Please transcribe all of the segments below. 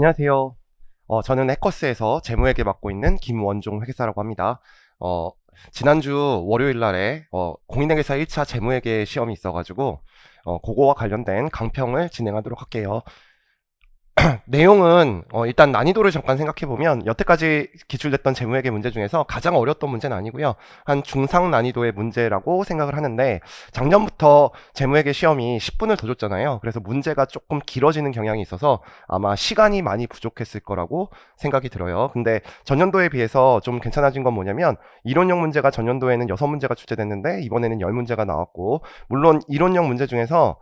안녕하세요. 저는 해커스에서 재무회계 맡고 있는 김원종 회계사라고 합니다. 지난주 월요일 날에 공인회계사 1차 재무회계 시험이 있어가지고 그거와 관련된 강평을 진행하도록 할게요. 내용은 일단 난이도를 잠깐 생각해보면 여태까지 기출됐던 재무회계 문제 중에서 가장 어려웠던 문제는 아니고요. 한 중상 난이도의 문제라고 생각을 하는데 작년부터 재무회계 시험이 10분을 더 줬잖아요. 그래서 문제가 조금 길어지는 경향이 있어서 아마 시간이 많이 부족했을 거라고 생각이 들어요. 근데 전년도에 비해서 좀 괜찮아진 건 뭐냐면 이론형 문제가 전년도에는 6문제가 출제됐는데 이번에는 10문제가 나왔고, 물론 이론형 문제 중에서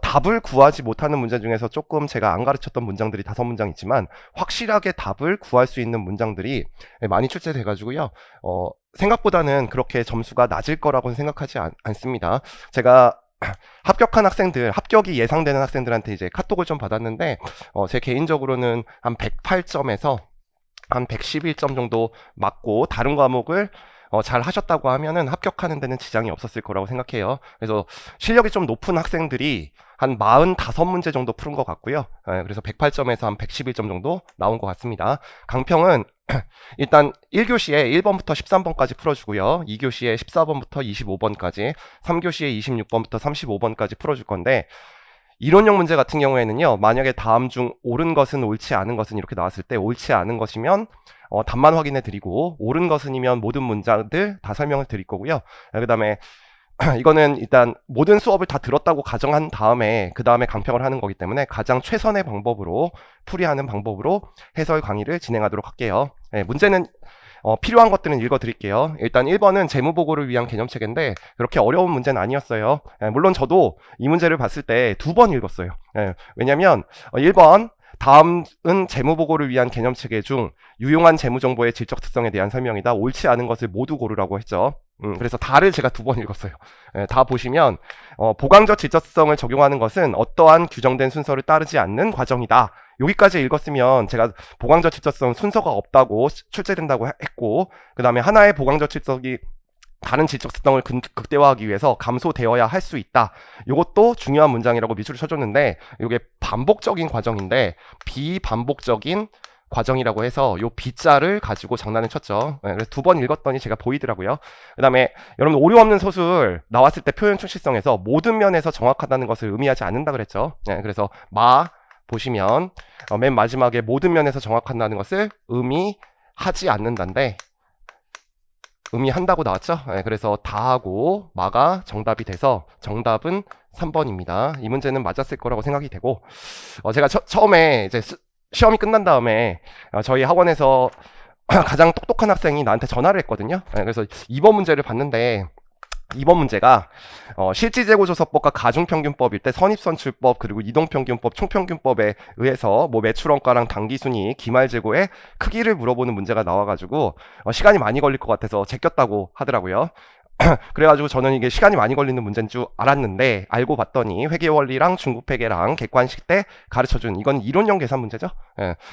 답을 구하지 못하는 문제 중에서 조금 제가 안 가르쳤던 문장들이 5문장 있지만 확실하게 답을 구할 수 있는 문장들이 많이 출제돼 가지고요. 생각보다는 그렇게 점수가 낮을 거라고는 생각하지 않습니다. 제가 합격한 학생들, 합격이 예상되는 학생들한테 이제 카톡을 좀 받았는데 제 개인적으로는 한 108점에서 한 111점 정도 맞고 다른 과목을 잘 하셨다고 하면은 합격하는 데는 지장이 없었을 거라고 생각해요. 그래서 실력이 좀 높은 학생들이 한 45문제 정도 푸른 것 같고요. 그래서 108점에서 한 111점 정도 나온 것 같습니다. 강평은 일단 1교시에 1번부터 13번까지 풀어주고요. 2교시에 14번부터 25번까지, 3교시에 26번부터 35번까지 풀어줄 건데, 이론형 문제 같은 경우에는요, 만약에 다음 중 옳은 것은 옳지 않은 것은 이렇게 나왔을 때 옳지 않은 것이면 답만 확인해 드리고, 옳은 것은이면 모든 문장들 다 설명을 드릴 거고요. 그 다음에 이거는 일단 모든 수업을 다 들었다고 가정한 다음에 그 다음에 강평을 하는 거기 때문에 가장 최선의 방법으로 풀이하는 방법으로 해설 강의를 진행하도록 할게요. 문제는 필요한 것들은 읽어드릴게요. 일단 1번은 재무보고를 위한 개념체계인데 그렇게 어려운 문제는 아니었어요. 물론 저도 이 문제를 봤을 때 2번 읽었어요. 왜냐면 1번 다음은 재무보고를 위한 개념체계 중 유용한 재무정보의 질적 특성에 대한 설명이다. 옳지 않은 것을 모두 고르라고 했죠. 그래서 다를 제가 2번 읽었어요. 다 보시면 보강적 질적성을 적용하는 것은 어떠한 규정된 순서를 따르지 않는 과정이다. 여기까지 읽었으면 제가 보강적 질적성 순서가 없다고 출제된다고 했고, 그 다음에 하나의 보강적 질적이 다른 질적 특성을 극대화하기 위해서 감소되어야 할 수 있다. 이것도 중요한 문장이라고 밑줄을 쳐줬는데 이게 반복적인 과정인데 비반복적인 과정이라고 해서 요 B자를 가지고 장난을 쳤죠. 그래서 2번 읽었더니 제가 보이더라고요. 그 다음에 여러분 오류 없는 소술 나왔을 때 표현 충실성에서 모든 면에서 정확하다는 것을 의미하지 않는다 그랬죠. 그래서 마 보시면 맨 마지막에 모든 면에서 정확하다는 것을 의미하지 않는다인데 의미한다고 나왔죠. 그래서 다하고 마가 정답이 돼서 정답은 3번입니다. 이 문제는 맞았을 거라고 생각이 되고, 제가 처음에 이제 시험이 끝난 다음에 저희 학원에서 가장 똑똑한 학생이 나한테 전화를 했거든요. 그래서 2번 문제를 봤는데 2번 문제가 실지재고조서법과 가중평균법일 때 선입선출법 그리고 이동평균법 총평균법에 의해서 뭐 매출원가랑 당기순이익 기말재고의 크기를 물어보는 문제가 나와가지고 시간이 많이 걸릴 것 같아서 제꼈다고 하더라고요. 그래가지고 저는 이게 시간이 많이 걸리는 문제인 줄 알았는데 알고 봤더니 회계원리랑 중국회계랑 객관식 때 가르쳐준 이건 이론형 계산 문제죠.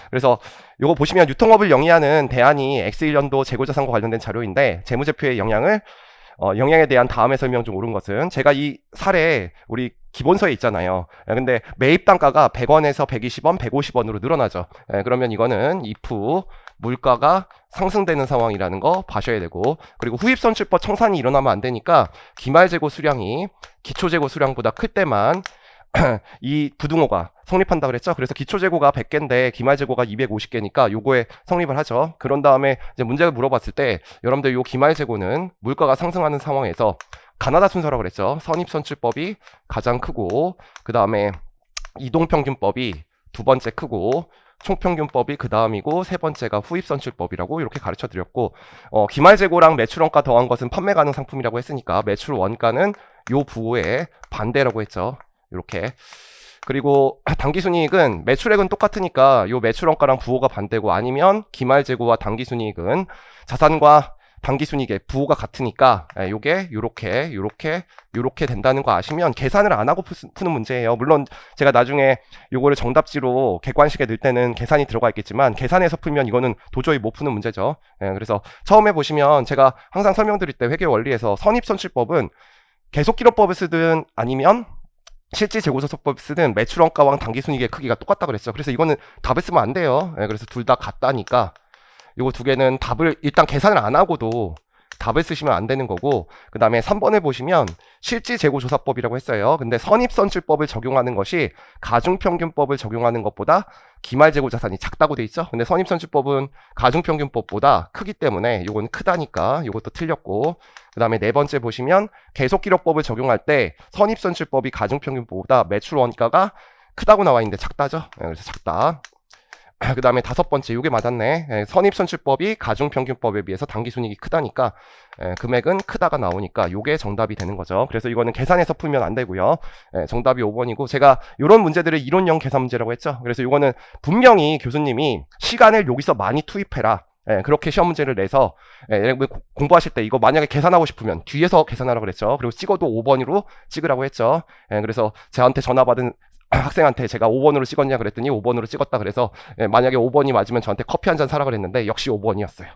그래서 이거 보시면 유통업을 영위하는 대안이 X1년도 재고자산과 관련된 자료인데 재무제표의 영향에 대한 다음의 설명 중 옳은 것은, 제가 이 사례 우리 기본서에 있잖아요. 근데 매입 단가가 100원에서 120원, 150원으로 늘어나죠. 그러면 이거는 if 물가가 상승되는 상황이라는 거 봐셔야 되고, 그리고 후입선출법 청산이 일어나면 안 되니까 기말재고 수량이 기초재고 수량보다 클 때만 이 부등호가 성립한다 그랬죠. 그래서 기초재고가 100개인데 기말재고가 250개니까 요거에 성립을 하죠. 그런 다음에 이제 문제를 물어봤을 때 여러분들 요 기말재고는 물가가 상승하는 상황에서 가나다 순서라고 그랬죠. 선입선출법이 가장 크고 그 다음에 이동평균법이 두 번째 크고 총평균법이 그 다음이고 세 번째가 후입선출법이라고 이렇게 가르쳐 드렸고, 기말재고랑 매출원가 더한 것은 판매 가능 상품이라고 했으니까 매출원가는 요 부호의 반대라고 했죠. 이렇게. 그리고 당기순이익은 매출액은 똑같으니까 요 매출원가랑 부호가 반대고, 아니면 기말재고와 당기순이익은 자산과 당기순이익의 부호가 같으니까 요게 요렇게 된다는 거 아시면 계산을 안 하고 푸는 문제예요. 물론 제가 나중에 요거를 정답지로 객관식에 넣을 때는 계산이 들어가 있겠지만 계산해서 풀면 이거는 도저히 못 푸는 문제죠. 그래서 처음에 보시면 제가 항상 설명드릴 때 회계 원리에서 선입선출법은 계속기록법을 쓰든 아니면 실질 재고조사법 쓰는 매출원가와 당기순이익의 크기가 똑같다 그랬죠. 그래서 이거는 답을 쓰면 안 돼요. 그래서 둘 다 같다니까 요거 두 개는 답을 일단 계산을 안 하고도 답을 쓰시면 안 되는 거고, 그 다음에 3번에 보시면 실질재고조사법이라고 했어요. 근데 선입선출법을 적용하는 것이 가중평균법을 적용하는 것보다 기말재고자산이 작다고 돼 있죠. 근데 선입선출법은 가중평균법보다 크기 때문에 요건 크다니까 요것도 틀렸고, 그 다음에 네 번째 보시면 계속기록법을 적용할 때 선입선출법이 가중평균법보다 매출원가가 크다고 나와 있는데 작다죠. 그래서 작다. 그 다음에 다섯 번째, 요게 맞았네. 선입선출법이 가중평균법에 비해서 당기순이익이 크다니까 금액은 크다가 나오니까 요게 정답이 되는 거죠. 그래서 이거는 계산해서 풀면 안 되고요. 정답이 5번이고, 제가 요런 문제들을 이론형 계산 문제라고 했죠. 그래서 요거는 분명히 교수님이 시간을 여기서 많이 투입해라, 그렇게 시험 문제를 내서 공부하실 때 이거 만약에 계산하고 싶으면 뒤에서 계산하라고 그랬죠. 그리고 찍어도 5번으로 찍으라고 했죠. 그래서 저한테 전화 받은 학생한테 제가 5번으로 찍었냐 그랬더니 5번으로 찍었다 그래서 만약에 5번이 맞으면 저한테 커피 한 잔 사라 그랬는데 역시 5번이었어요.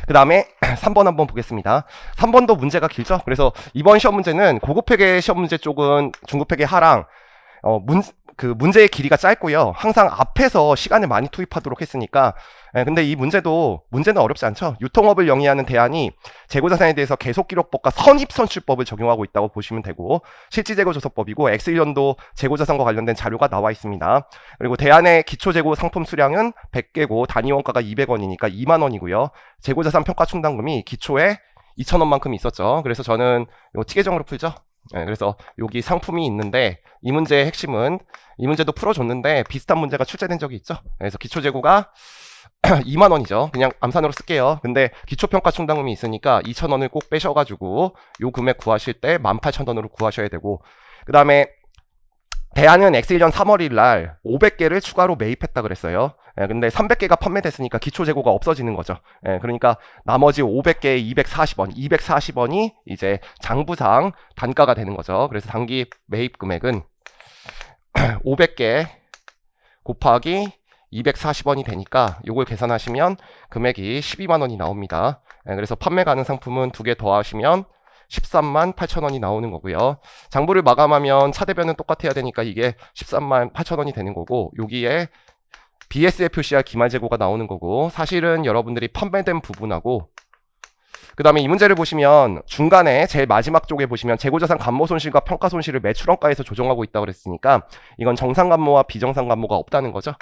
그 다음에 3번 한번 보겠습니다. 3번도 문제가 길죠. 그래서 이번 시험 문제는 고급회계 시험 문제 쪽은 중급회계 하랑 문제의 길이가 짧고요. 항상 앞에서 시간을 많이 투입하도록 했으니까. 근데 이 문제는 어렵지 않죠. 유통업을 영위하는 대안이 재고자산에 대해서 계속기록법과 선입선출법을 적용하고 있다고 보시면 되고, 실질재고조사법이고 X1년도 재고자산과 관련된 자료가 나와 있습니다. 그리고 대안의 기초재고 상품 수량은 100개고 단위원가가 200원이니까 2만원이고요. 재고자산 평가충당금이 기초에 2,000원만큼 있었죠. 그래서 저는 이거 티계정으로 풀죠. 그래서 여기 상품이 있는데 이 문제의 핵심은, 이 문제도 풀어줬는데 비슷한 문제가 출제된 적이 있죠. 그래서 기초재고가 2만원이죠. 그냥 암산으로 쓸게요. 근데 기초평가충당금이 있으니까 2,000원을 꼭 빼셔가지고 요 금액 구하실 때 18,000원으로 구하셔야 되고, 그 다음에 대안은 X1년 3월 1일 날 500개를 추가로 매입했다 그랬어요. 근데 300개가 판매됐으니까 기초재고가 없어지는 거죠. 그러니까 나머지 500개에 240원, 240원이 이제 장부상 단가가 되는 거죠. 그래서 단기 매입 금액은 500개 곱하기 240원이 되니까 요걸 계산하시면 금액이 12만원이 나옵니다. 그래서 판매 가능 상품은 2개 더하시면 13만 8천원이 나오는 거고요. 장부를 마감하면 차대변은 똑같아야 되니까 이게 13만 8천원이 되는 거고, 여기에 BS에 표시할 기말재고가 나오는 거고, 사실은 여러분들이 판매된 부분하고, 그 다음에 이 문제를 보시면 중간에 제일 마지막 쪽에 보시면 재고자산 감모손실과 평가손실을 매출원가에서 조정하고 있다고 그랬으니까 이건 정상감모와 비정상감모가 없다는 거죠.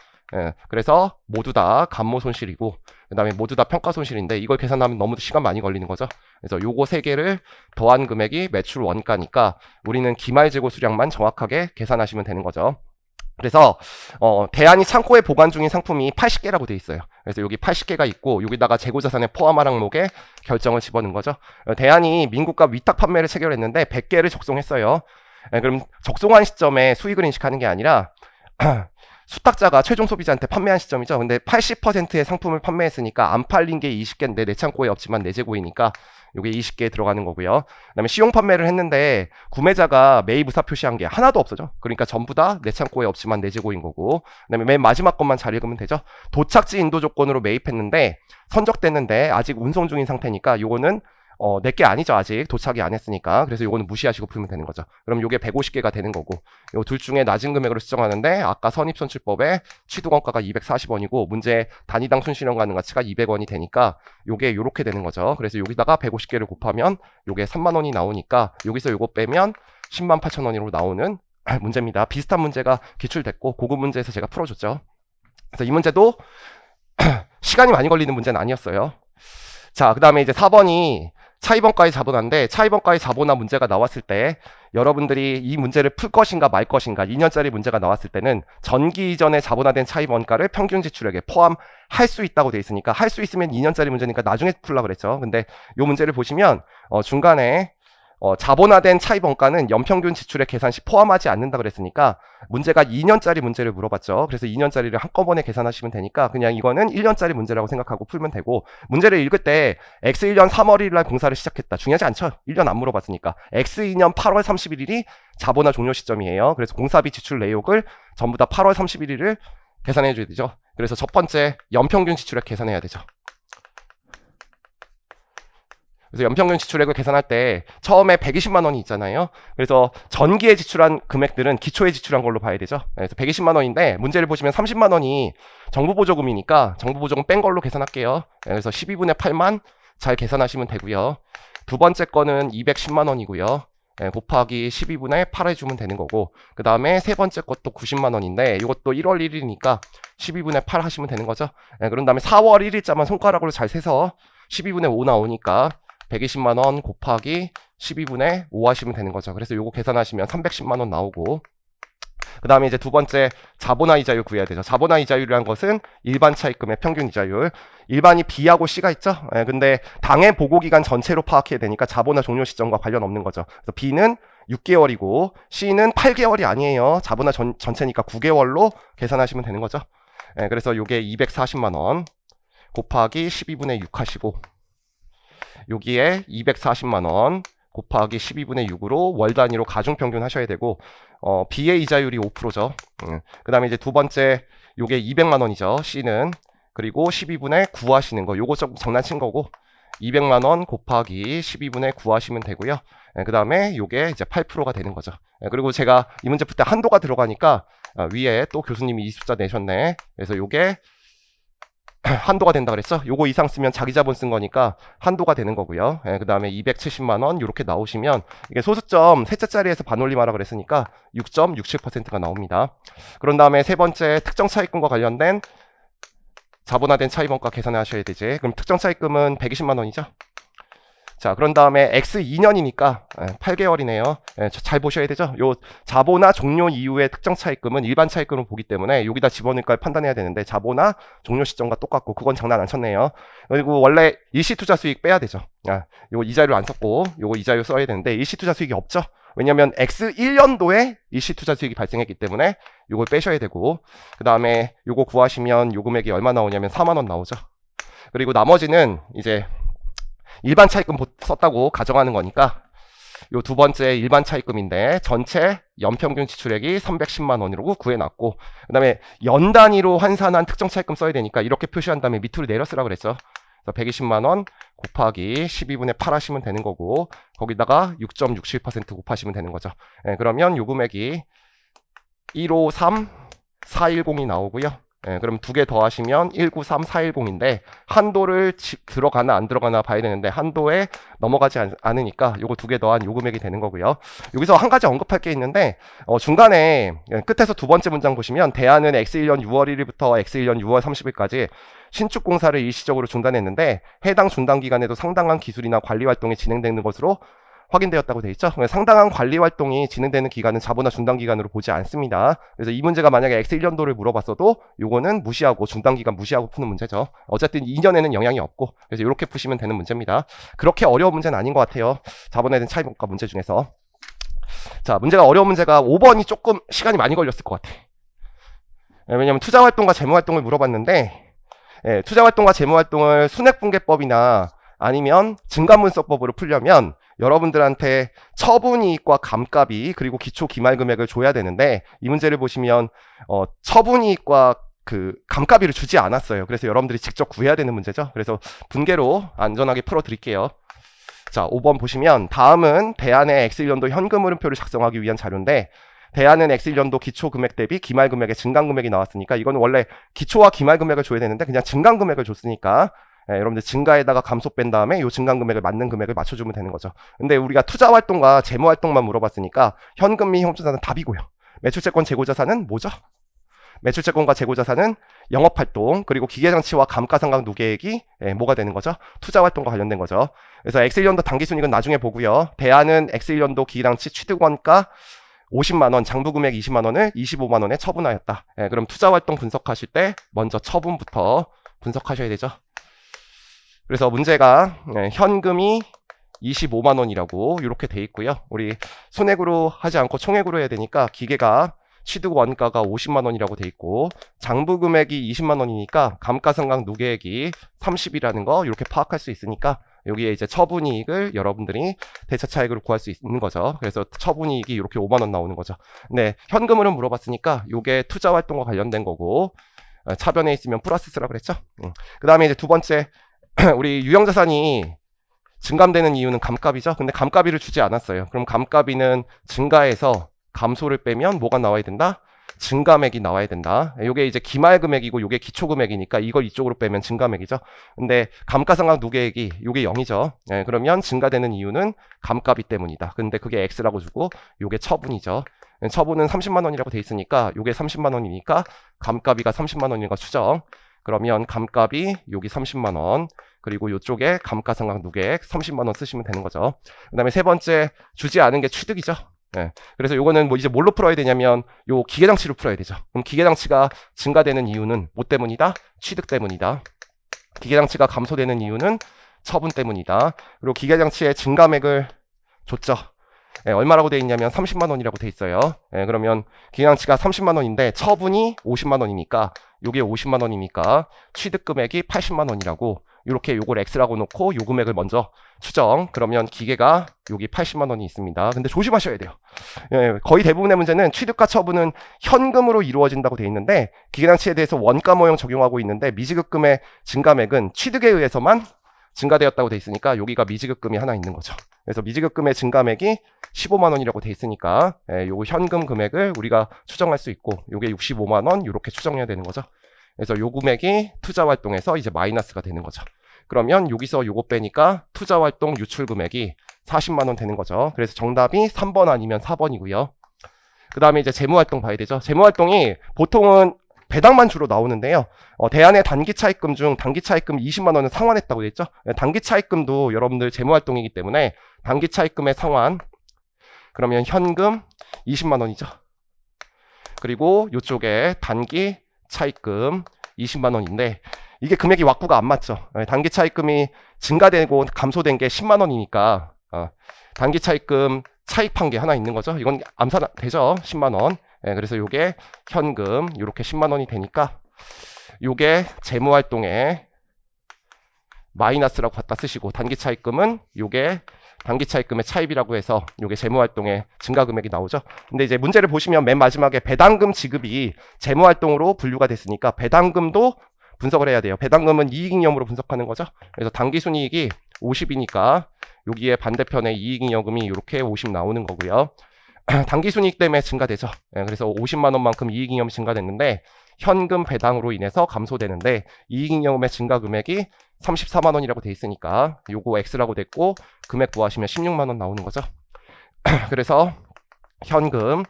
그래서 모두 다 감모손실이고 그 다음에 모두 다 평가손실인데 이걸 계산하면 너무 시간 많이 걸리는 거죠. 그래서 요거 세 개를 더한 금액이 매출원가니까 우리는 기말재고 수량만 정확하게 계산하시면 되는 거죠. 그래서 대안이 창고에 보관 중인 상품이 80개라고 돼 있어요. 그래서 여기 80개가 있고 여기다가 재고자산에 포함할 항목에 결정을 집어넣은 거죠. 대안이 민국과 위탁 판매를 체결했는데 100개를 적송했어요. 그럼 적송한 시점에 수익을 인식하는 게 아니라 수탁자가 최종 소비자한테 판매한 시점이죠. 근데 80%의 상품을 판매했으니까 안 팔린 게 20개인데 내 창고에 없지만 내 재고이니까 요게 20개 들어가는 거고요. 그다음에 시용 판매를 했는데 구매자가 매입 의사 표시한 게 하나도 없어져. 그러니까 전부 다 내 창고에 없지만 내 재고인 거고. 그다음에 맨 마지막 것만 잘 읽으면 되죠. 도착지 인도 조건으로 매입했는데 선적됐는데 아직 운송 중인 상태니까 요거는 내게 아니죠. 아직 도착이 안 했으니까. 그래서 요거는 무시하시고 풀면 되는 거죠. 그럼 요게 150개가 되는 거고, 요 둘 중에 낮은 금액으로 수정하는데 아까 선입선출법에 취득원가가 240원이고 문제 단위당 순실현 가능 가치가 200원이 되니까 요게 요렇게 되는 거죠. 그래서 여기다가 150개를 곱하면 요게 3만원이 나오니까 여기서 요거 빼면 10만 8천원으로 나오는 문제입니다. 비슷한 문제가 기출됐고 고급 문제에서 제가 풀어줬죠. 그래서 이 문제도 시간이 많이 걸리는 문제는 아니었어요. 자, 그 다음에 이제 4번이 차이번가의 자본화인데, 차이번가의 자본화 문제가 나왔을 때 여러분들이 이 문제를 풀 것인가 말 것인가 2년짜리 문제가 나왔을 때는 전기 이전에 자본화된 차이번가를 평균 지출액에 포함할 수 있다고 돼 있으니까, 할 수 있으면 2년짜리 문제니까 나중에 풀라 그랬죠. 근데 이 문제를 보시면 중간에 자본화된 차이번가는 연평균 지출액 계산 시 포함하지 않는다 그랬으니까 문제가 2년짜리 문제를 물어봤죠. 그래서 2년짜리를 한꺼번에 계산하시면 되니까 그냥 이거는 1년짜리 문제라고 생각하고 풀면 되고, 문제를 읽을 때 X1년 3월 1일 날 공사를 시작했다. 중요하지 않죠. 1년 안 물어봤으니까. X2년 8월 31일이 자본화 종료 시점이에요. 그래서 공사비 지출 내역을 전부 다 8월 31일을 계산해 줘야 되죠. 그래서 첫 번째 연평균 지출액 계산해야 되죠. 그래서 연평균 지출액을 계산할 때 처음에 120만 원이 있잖아요. 그래서 전기에 지출한 금액들은 기초에 지출한 걸로 봐야 되죠. 그래서 120만 원인데 문제를 보시면 30만 원이 정부 보조금이니까 정부 보조금 뺀 걸로 계산할게요. 그래서 12분의 8만 잘 계산하시면 되고요. 두 번째 거는 210만 원이고요. 곱하기 12분의 8 해주면 되는 거고, 그 다음에 세 번째 것도 90만 원인데 이것도 1월 1일이니까 12분의 8 하시면 되는 거죠. 그런 다음에 4월 1일자만 손가락으로 잘 세서 12분의 5 나오니까 120만 원 곱하기 12분의 5 하시면 되는 거죠. 그래서 요거 계산하시면 310만 원 나오고, 그 다음에 이제 두 번째 자본화 이자율 구해야 되죠. 자본화 이자율이라는 것은 일반 차입금의 평균 이자율. 일반이 B하고 C가 있죠. 근데 당해 보고기간 전체로 파악해야 되니까 자본화 종료 시점과 관련 없는 거죠. 그래서 B는 6개월이고 C는 8개월이 아니에요. 자본화 전체니까 9개월로 계산하시면 되는 거죠. 그래서 요게 240만 원 곱하기 12분의 6 하시고, 여기에 240만 원 곱하기 12분의 6으로 월 단위로 가중평균 하셔야 되고, B의 이자율이 5%죠. 그 다음에 이제 두 번째 요게 200만 원이죠. C는. 그리고 12분의 9 하시는 거, 요거 좀 장난친 거고 200만 원 곱하기 12분의 9 하시면 되고요. 그 다음에 요게 이제 8%가 되는 거죠. 그리고 제가 이 문제 풀 때 한도가 들어가니까 위에 또 교수님이 이 숫자 내셨네. 그래서 요게 한도가 된다 그랬죠. 요거 이상 쓰면 자기 자본 쓴 거니까 한도가 되는 거고요. 그 다음에 270만 원 이렇게 나오시면, 이게 소수점 셋째 자리에서 반올림하라 그랬으니까 6.67%가 나옵니다. 그런 다음에 세 번째 특정 차입금과 관련된 자본화된 차입원가 계산하셔야 되지. 그럼 특정 차입금은 120만 원이죠. 자, 그런 다음에 X 2년이니까 8개월이네요. 잘 보셔야 되죠. 요 자본화 종료 이후의 특정 차입금은 일반 차입금을 보기 때문에 여기다 집어넣을까 판단해야 되는데, 자본화 종료 시점과 똑같고 그건 장난 안 쳤네요. 그리고 원래 일시투자 수익 빼야 되죠. 요거 이자율 안 썼고 요거 이자율 써야 되는데 일시투자 수익이 없죠. 왜냐면 X 1년도에 일시투자 수익이 발생했기 때문에 요걸 빼셔야 되고, 그 다음에 요거 구하시면 요 금액이 얼마 나오냐면 4만 원 나오죠. 그리고 나머지는 이제 일반 차입금 썼다고 가정하는 거니까 요 두 번째 일반 차입금인데 전체 연평균 지출액이 310만 원이라고 구해놨고, 그 다음에 연 단위로 환산한 특정 차입금 써야 되니까 이렇게 표시한 다음에 밑으로 내려 쓰라 그랬죠. 120만 원 곱하기 12분의 8 하시면 되는 거고, 거기다가 6.67% 곱하시면 되는 거죠. 그러면 요 금액이 153410이 나오고요. 그럼 두 개 더하시면 193410인데 한도를 들어가나 안 들어가나 봐야 되는데 한도에 넘어가지 않으니까 요거 두 개 더한 요 금액이 되는 거고요. 여기서 한 가지 언급할 게 있는데, 중간에 끝에서 두 번째 문장 보시면 대안은 X1년 6월 1일부터 X1년 6월 30일까지 신축 공사를 일시적으로 중단했는데 해당 중단 기간에도 상당한 기술이나 관리 활동이 진행되는 것으로 확인되었다고 돼 있죠. 상당한 관리 활동이 진행되는 기간은 자본화 중단 기간으로 보지 않습니다. 그래서 이 문제가 만약에 X1년도를 물어봤어도 요거는 무시하고 중단 기간 무시하고 푸는 문제죠. 어쨌든 2년에는 영향이 없고, 그래서 이렇게 푸시면 되는 문제입니다. 그렇게 어려운 문제는 아닌 것 같아요. 자본에 대한 차이분과 문제 중에서. 자, 문제가 어려운 문제가 5번이 조금 시간이 많이 걸렸을 것 같아. 왜냐면 투자활동과 재무활동을 물어봤는데, 투자활동과 재무활동을 순액분계법이나 아니면 증감문서법으로 풀려면 여러분들한테 처분이익과 감가비 그리고 기초 기말금액을 줘야 되는데, 이 문제를 보시면 처분이익과 그 감가비를 주지 않았어요. 그래서 여러분들이 직접 구해야 되는 문제죠. 그래서 분계로 안전하게 풀어 드릴게요. 자, 5번 보시면 다음은 대안의 X1년도 현금 흐름표를 작성하기 위한 자료인데, 대안은 X1년도 기초 금액 대비 기말 금액의 증감 금액이 나왔으니까 이건 원래 기초와 기말 금액을 줘야 되는데 그냥 증감 금액을 줬으니까 여러분들 증가에다가 감소 뺀 다음에 이 증감 금액을 맞는 금액을 맞춰주면 되는 거죠. 근데 우리가 투자 활동과 재무 활동만 물어봤으니까 현금 및 현금자산은 답이고요. 매출채권 재고자산은 뭐죠? 매출채권과 재고자산은 영업활동 그리고 기계장치와 감가상각 누계액이 뭐가 되는 거죠? 투자활동과 관련된 거죠. 그래서 X1년도 당기순이익은 나중에 보고요. 대안은 X1년도 기계장치 취득원가 50만원, 장부금액 20만원을 25만원에 처분하였다. 그럼 투자활동 분석하실 때 먼저 처분부터 분석하셔야 되죠. 그래서 문제가 현금이 25만원이라고 이렇게 돼 있고요. 우리 순액으로 하지 않고 총액으로 해야 되니까 기계가 취득 원가가 50만원이라고 돼 있고 장부금액이 20만원이니까 감가상각 누계액이 30이라는 거 이렇게 파악할 수 있으니까 여기에 이제 처분이익을 여러분들이 대차차익으로 구할 수 있는 거죠. 그래서 처분이익이 이렇게 5만원 나오는 거죠. 네, 현금으로 물어봤으니까 이게 투자활동과 관련된 거고 차변에 있으면 플러스 쓰라 그랬죠. 그 다음에 이제 두 번째 우리 유형자산이 증감되는 이유는 감가비죠. 근데 감가비를 주지 않았어요. 그럼 감가비는 증가해서 감소를 빼면 뭐가 나와야 된다? 증가액이 나와야 된다. 요게 이제 기말금액이고 요게 기초금액이니까 이걸 이쪽으로 빼면 증가액이죠. 근데 감가상각 누계액이 요게 0이죠. 예, 그러면 증가되는 이유는 감가비 때문이다. 근데 그게 X라고 주고 요게 처분이죠. 처분은 30만 원이라고 돼 있으니까 요게 30만 원이니까 감가비가 30만 원인 거 추정. 그러면 감가비 여기 30만 원 그리고 요쪽에 감가상각 누계액 30만 원 쓰시면 되는 거죠. 그 다음에 세 번째 주지 않은 게 취득이죠. 예. 그래서 요거는 뭐 이제 뭘로 풀어야 되냐면 요 기계장치로 풀어야 되죠. 그럼 기계장치가 증가되는 이유는 뭐 때문이다? 취득 때문이다. 기계장치가 감소되는 이유는 처분 때문이다. 그리고 기계장치의 증가액을 줬죠. 예, 얼마라고 돼 있냐면 30만 원이라고 돼 있어요. 예, 그러면 기계장치가 30만 원인데 처분이 50만 원이니까 요게 50만 원이니까 취득 금액이 80만 원이라고 이렇게 요걸 X라고 놓고 요 금액을 먼저 추정. 그러면 기계가 여기 80만 원이 있습니다. 근데 조심하셔야 돼요. 예, 거의 대부분의 문제는 취득과 처분은 현금으로 이루어진다고 돼 있는데 기계장치에 대해서 원가 모형 적용하고 있는데 미지급금의 증가액은 취득에 의해서만 증가되었다고 돼 있으니까 여기가 미지급금이 하나 있는 거죠. 그래서 미지급금의 증가액이 15만 원이라고 돼 있으니까 요거 현금 금액을 우리가 추정할 수 있고 요게 65만 원 이렇게 추정해야 되는 거죠. 그래서 요 금액이 투자활동에서 이제 마이너스가 되는 거죠. 그러면 여기서 요거 빼니까 투자활동 유출 금액이 40만 원 되는 거죠. 그래서 정답이 3번 아니면 4번이고요. 그 다음에 이제 재무활동 봐야 되죠. 재무활동이 보통은 배당만 주로 나오는데요. 대안의 단기 차입금 중 단기 차입금 20만 원은 상환했다고 돼 있죠. 단기 차입금도 여러분들 재무활동이기 때문에 단기 차입금의 상환 그러면 현금 20만 원이죠. 그리고 이쪽에 단기 차입금 20만 원인데 이게 금액이 왁구가 안 맞죠. 단기 차입금이 증가되고 감소된 게 10만 원이니까 단기 차입금 차입한 게 하나 있는 거죠. 이건 암산 되죠. 10만 원. 그래서 요게 현금 이렇게 10만 원이 되니까 요게 재무활동에 마이너스라고 갖다 쓰시고 단기 차입금은 요게 단기 차입금의 차입이라고 해서 요게 재무활동의 증가 금액이 나오죠. 근데 이제 문제를 보시면 맨 마지막에 배당금 지급이 재무활동으로 분류가 됐으니까 배당금도 분석을 해야 돼요. 배당금은 이익잉여금으로 분석하는 거죠. 그래서 당기순이익이 50이니까 여기에 반대편에 이익잉여금이 이렇게 50 나오는 거고요. 당기순이익 때문에 증가되죠. 그래서 50만 원만큼 이익잉여금이 증가됐는데 현금 배당으로 인해서 감소되는데 이익잉여금의 증가 금액이 34만 원이라고 돼 있으니까 요거 X라고 됐고 금액 구하시면 16만 원 나오는 거죠. 그래서 현금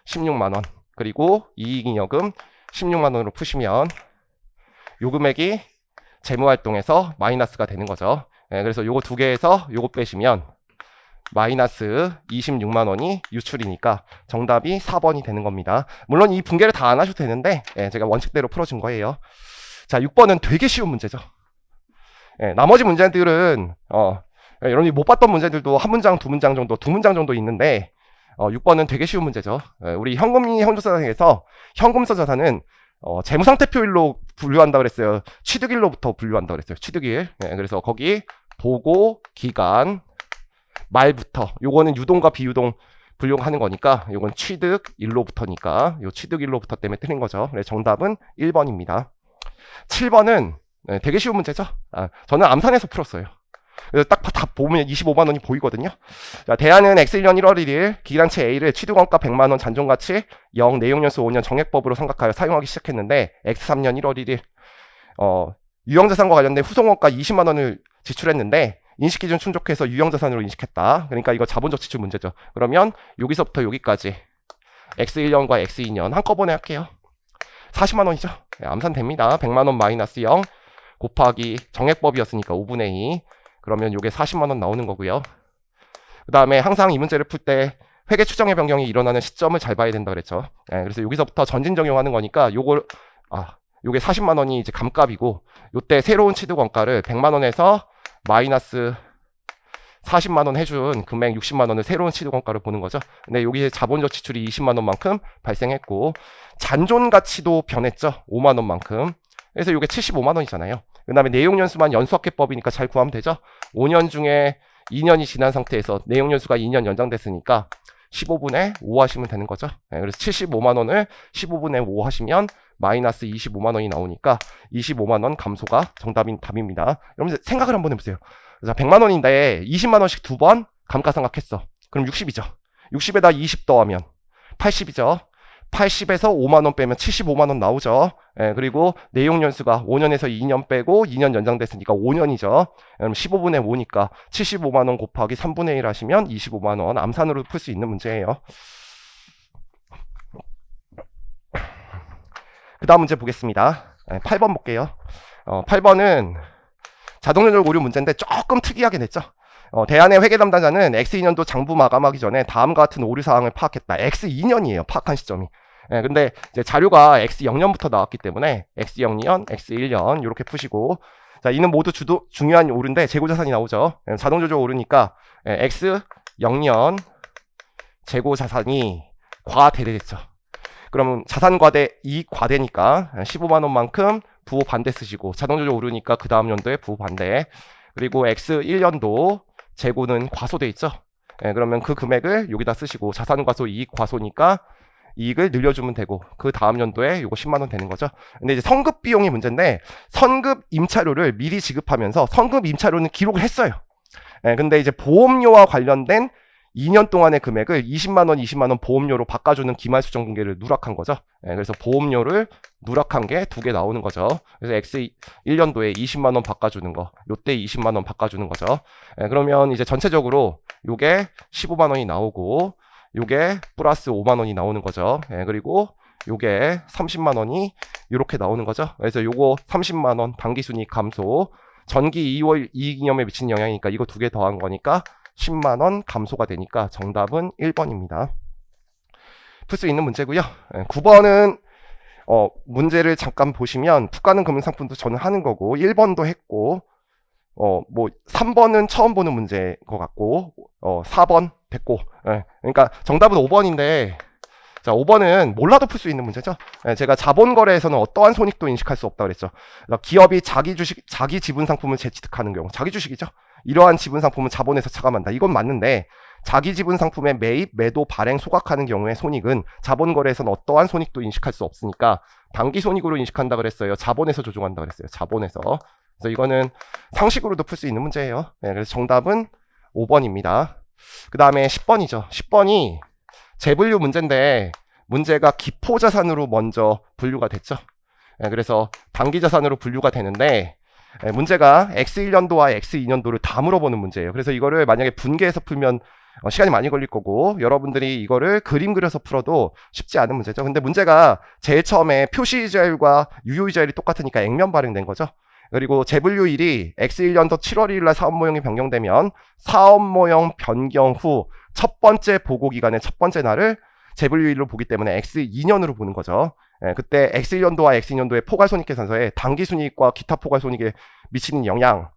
16만 원 그리고 이익잉여금 16만 원으로 푸시면 요 금액이 재무활동에서 마이너스가 되는 거죠. 그래서 요거 두 개에서 요거 빼시면 마이너스 26만 원이 유출이니까 정답이 4번이 되는 겁니다. 물론 이 분개를 다 안 하셔도 되는데 제가 원칙대로 풀어준 거예요. 자, 6번은 되게 쉬운 문제죠. 나머지 문제들은 여러분이 못 봤던 문제들도 한 문장, 두 문장 정도 있는데 6번은 되게 쉬운 문제죠. 우리 현금이 형조사상에서 현금서 자산은 재무상태표일로 분류한다 그랬어요. 취득일로부터 분류한다 그랬어요. 취득일. 그래서 거기 보고 기간 말부터 요거는 유동과 비유동 분류하는 거니까 요건 취득일로부터니까 요 취득일로부터 때문에 틀린 거죠. 그래서 정답은 1번입니다. 7번은 되게 쉬운 문제죠. 저는 암산해서 풀었어요. 그래서 딱 다 보면 25만 원이 보이거든요. 자, 대안은 X1년 1월 1일 기간치 A를 취득원가 100만 원 잔존가치 0 내용연수 5년 정액법으로 생각하여 사용하기 시작했는데 X3년 1월 1일 유형자산과 관련된 후송원가 20만 원을 지출했는데 인식기준 충족해서 유형자산으로 인식했다. 그러니까 이거 자본적 지출 문제죠. 그러면 여기서부터 여기까지 X1년과 X2년 한꺼번에 할게요. 40만 원이죠. 암산됩니다. 100만 원 마이너스 0 곱하기 정액법이었으니까 5분의 2 그러면 요게 40만 원 나오는 거고요. 그 다음에 항상 이 문제를 풀 때 회계 추정의 변경이 일어나는 시점을 잘 봐야 된다 그랬죠. 그래서 여기서부터 전진 적용하는 거니까 요게 40만 원이 이제 감값이고 요때 새로운 취득 원가를 100만 원에서 마이너스 40만 원 해준 금액 60만 원을 새로운 취득 원가를 보는 거죠. 근데 여기에 자본적 지출이 20만 원만큼 발생했고 잔존 가치도 변했죠. 5만 원만큼. 그래서 요게 75만 원이잖아요. 그 다음에 내용연수만 연수학계법이니까 잘 구하면 되죠. 5년 중에 2년이 지난 상태에서 내용연수가 2년 연장됐으니까 15분의 5 하시면 되는 거죠. 그래서 75만 원을 15분의 5 하시면 마이너스 25만 원이 나오니까 25만 원 감소가 답입니다. 여러분들 생각을 한번 해보세요. 자, 100만 원인데 20만 원씩 두 번 감가상각했어. 그럼 60이죠. 60에다 20 더하면 80이죠. 80에서 5만 원 빼면 75만 원 나오죠. 그리고 내용 연수가 5년에서 2년 빼고 2년 연장됐으니까 5년이죠. 그럼 15분의 5니까 75만 원 곱하기 3분의 1 하시면 25만 원. 암산으로 풀 수 있는 문제예요. 그 다음 문제 보겠습니다. 8번 볼게요. 8번은 자동연결 오류 문제인데 조금 특이하게 냈죠. 대안의 회계 담당자는 X2년도 장부 마감하기 전에 다음과 같은 오류 사항을 파악했다. X2년이에요. 파악한 시점이. 근데 이제 자료가 X0년부터 나왔기 때문에 X0년, X1년 이렇게 푸시고, 자, 이는 모두 중요한 오류인데 재고자산이 나오죠. 자동조절 오류니까 X0년 재고자산이 과대됐죠. 그러면 자산과대 이익 과대니까 15만 원만큼 부호 반대 쓰시고, 자동조절 오류니까 그 다음 연도에 부호 반대. 그리고 X1년도 재고는 과소돼 있죠. 그러면 그 금액을 여기다 쓰시고, 자산 과소 이익 과소니까 이익을 늘려주면 되고, 그 다음 연도에 요거 10만 원 되는 거죠. 근데 이제 선급 비용이 문제인데, 선급 임차료를 미리 지급하면서 선급 임차료는 기록을 했어요. 근데 이제 보험료와 관련된 2년 동안의 금액을 20만 원, 20만 원 보험료로 바꿔주는 기말 수정 공개를 누락한 거죠. 그래서 보험료를 누락한 게 두 개 나오는 거죠. 그래서 X1년도에 20만 원 바꿔주는 거, 요때 20만 원 바꿔주는 거죠. 그러면 이제 전체적으로 요게 15만 원이 나오고, 요게 플러스 5만 원이 나오는 거죠. 그리고 요게 30만 원이 이렇게 나오는 거죠. 그래서 요거 30만 원 당기순이익 감소, 전기 2월 이익이념에 미치는 영향이니까 이거 두 개 더한 거니까 10만 원 감소가 되니까 정답은 1번입니다. 풀 수 있는 문제고요. 9번은 문제를 잠깐 보시면 푹 가는 금융상품도 저는 하는 거고, 1번도 했고, 뭐 3번은 처음 보는 문제인 것 같고, 4번 됐고, 그러니까 정답은 5번인데, 자, 5번은 몰라도 풀 수 있는 문제죠. 제가 자본거래에서는 어떠한 손익도 인식할 수 없다고 그랬죠. 기업이 자기 지분 상품을 재취득하는 경우, 자기 주식이죠. 이러한 지분 상품은 자본에서 차감한다. 이건 맞는데, 자기 지분 상품의 매입, 매도, 발행, 소각하는 경우의 손익은 자본거래에서는 어떠한 손익도 인식할 수 없으니까 당기 손익으로 인식한다 그랬어요. 자본에서 조정한다 그랬어요. 자본에서. 그래서 이거는 상식으로도 풀 수 있는 문제예요. 그래서 정답은 5번입니다. 그 다음에 10번이죠. 10번이 재분류 문제인데, 문제가 기포자산으로 먼저 분류가 됐죠. 그래서 단기자산으로 분류가 되는데, 문제가 X1년도와 X2년도를 다 물어보는 문제예요. 그래서 이거를 만약에 분개해서 풀면 시간이 많이 걸릴 거고, 여러분들이 이거를 그림 그려서 풀어도 쉽지 않은 문제죠. 근데 문제가 제일 처음에 표시이자율과 유효이자율이 똑같으니까 액면 발행된 거죠. 그리고 재분류일이 X1년도 7월 1일 날 사업 모형이 변경되면 사업 모형 변경 후 첫 번째 보고 기간의 첫 번째 날을 재분류일로 보기 때문에 X2년으로 보는 거죠. 그때 X1년도와 X2년도의 포괄손익계산서에 당기순이익과 기타 포괄손익에 미치는 영향,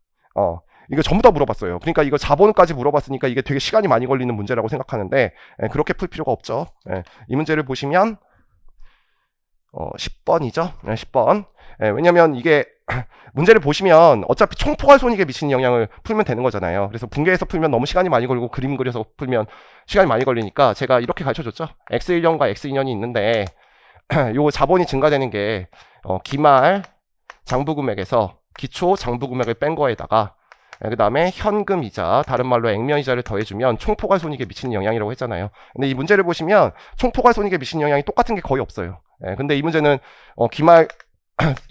이거 전부 다 물어봤어요. 그러니까 이거 자본까지 물어봤으니까 이게 되게 시간이 많이 걸리는 문제라고 생각하는데, 그렇게 풀 필요가 없죠. 이 문제를 보시면 10번이죠. 10번. 왜냐면 이게 문제를 보시면 어차피 총포괄손익에 미치는 영향을 풀면 되는 거잖아요. 그래서 분개해서 풀면 너무 시간이 많이 걸리고, 그림 그려서 풀면 시간이 많이 걸리니까 제가 이렇게 가르쳐줬죠. X1년과 X2년이 있는데, 요 자본이 증가되는 게 기말 장부금액에서 기초 장부금액을 뺀 거에다가, 그 다음에 현금이자, 다른 말로 액면이자를 더해주면 총포괄손익에 미치는 영향이라고 했잖아요. 근데 이 문제를 보시면 총포괄손익에 미치는 영향이 똑같은 게 거의 없어요. 근데 이 문제는 기말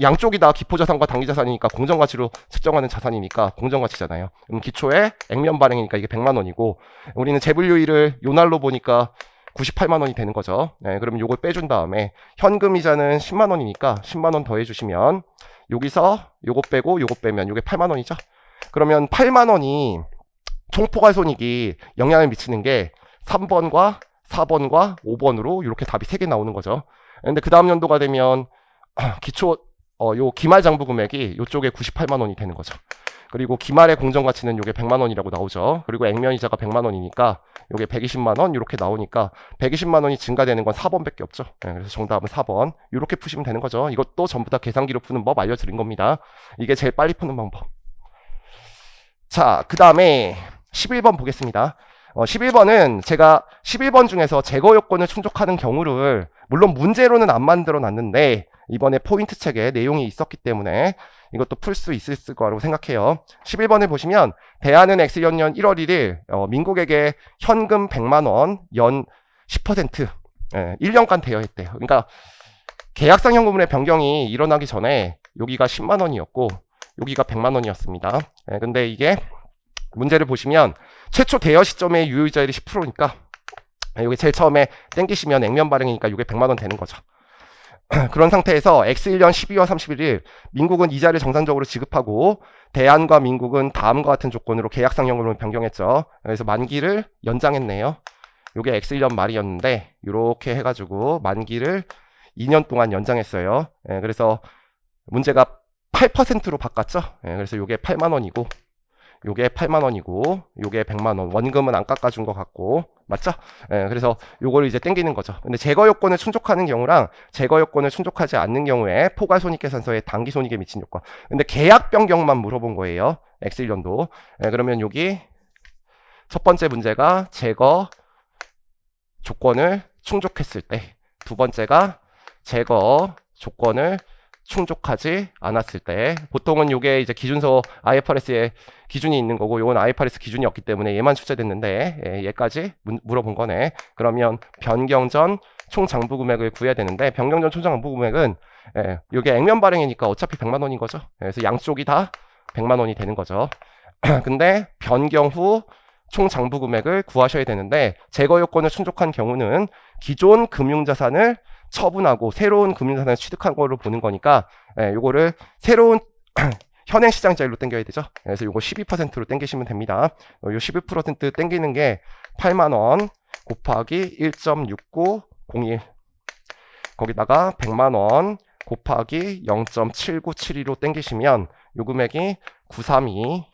양쪽이 다 기포자산과 당기자산이니까 공정가치로 측정하는 자산이니까 공정가치잖아요. 그럼 기초에 액면 발행이니까 이게 100만 원이고, 우리는 재분류일을 요 날로 보니까 98만 원이 되는 거죠. 그러면 요걸 빼준 다음에 현금이자는 10만 원이니까 10만 원 더해주시면, 여기서 요거 빼고 요거 빼면 요게 8만 원이죠. 그러면 8만 원이 총포괄손익이 영향을 미치는 게 3번과 4번과 5번으로 이렇게 답이 3개 나오는 거죠. 근데 그 다음 연도가 되면 기초 요 기말 장부 금액이 요쪽에 98만 원이 되는 거죠. 그리고 기말의 공정가치는 요게 100만 원이라고 나오죠. 그리고 액면이자가 100만 원이니까 요게 120만 원 이렇게 나오니까 120만 원이 증가되는 건 4번밖에 없죠. 그래서 정답은 4번. 이렇게 푸시면 되는 거죠. 이것도 전부 다 계산기로 푸는 법 알려드린 겁니다. 이게 제일 빨리 푸는 방법. 자, 그 다음에 11번 보겠습니다. 11번은 제가 11번 중에서 제거 요건을 충족하는 경우를 물론 문제로는 안 만들어 놨는데 이번에 포인트 책에 내용이 있었기 때문에 이것도 풀 수 있을 거라고 생각해요. 11번을 보시면 대안은 X년 1월 1일 민국에게 현금 100만원 연 10% 1년간 대여했대요. 그러니까 계약상 현금의 변경이 일어나기 전에 여기가 10만원이었고 여기가 100만원이었습니다. 근데 이게 문제를 보시면 최초 대여 시점의 유효이자율이 10%니까 여기 제일 처음에 땡기시면 액면 발행이니까 이게 100만원 되는 거죠. 그런 상태에서 X1년 12월 31일 민국은 이자를 정상적으로 지급하고 대안과 민국은 다음과 같은 조건으로 계약상 현금을 변경했죠. 그래서 만기를 연장했네요. 이게 X1년 말이었는데 이렇게 해가지고 만기를 2년 동안 연장했어요. 그래서 문제가 8%로 바꿨죠. 그래서 이게 8만원이고 요게 8만원이고 요게 100만원 원금은 안 깎아준 것 같고 맞죠? 그래서 요거를 이제 땡기는 거죠. 근데 제거 요건을 충족하는 경우랑 제거 요건을 충족하지 않는 경우에 포괄손익계산서의 당기손익에 미친 요건. 근데 계약 변경만 물어본 거예요. X1년도. 그러면 여기 첫 번째 문제가 제거 조건을 충족했을 때, 두 번째가 제거 조건을 충족하지 않았을 때, 보통은 요게 이제 기준서 IFRS에 기준이 있는 거고 요건 IFRS 기준이 없기 때문에 얘만 출제됐는데 얘까지 물어본 거네. 그러면 변경 전 총 장부 금액을 구해야 되는데 변경 전 총 장부 금액은 요게 액면 발행이니까 어차피 100만 원인 거죠. 그래서 양쪽이 다 100만 원이 되는 거죠. 근데 변경 후 총 장부 금액을 구하셔야 되는데 제거 요건을 충족한 경우는 기존 금융자산을 처분하고 새로운 금융자산을 취득한 걸로 보는 거니까 요거를 새로운 현행 시장자율로 땡겨야 되죠. 그래서 요거 12%로 땡기시면 됩니다. 요 12% 땡기는 게 8만원 곱하기 1.6901 거기다가 100만원 곱하기 0.7972로 땡기시면 요 금액이 932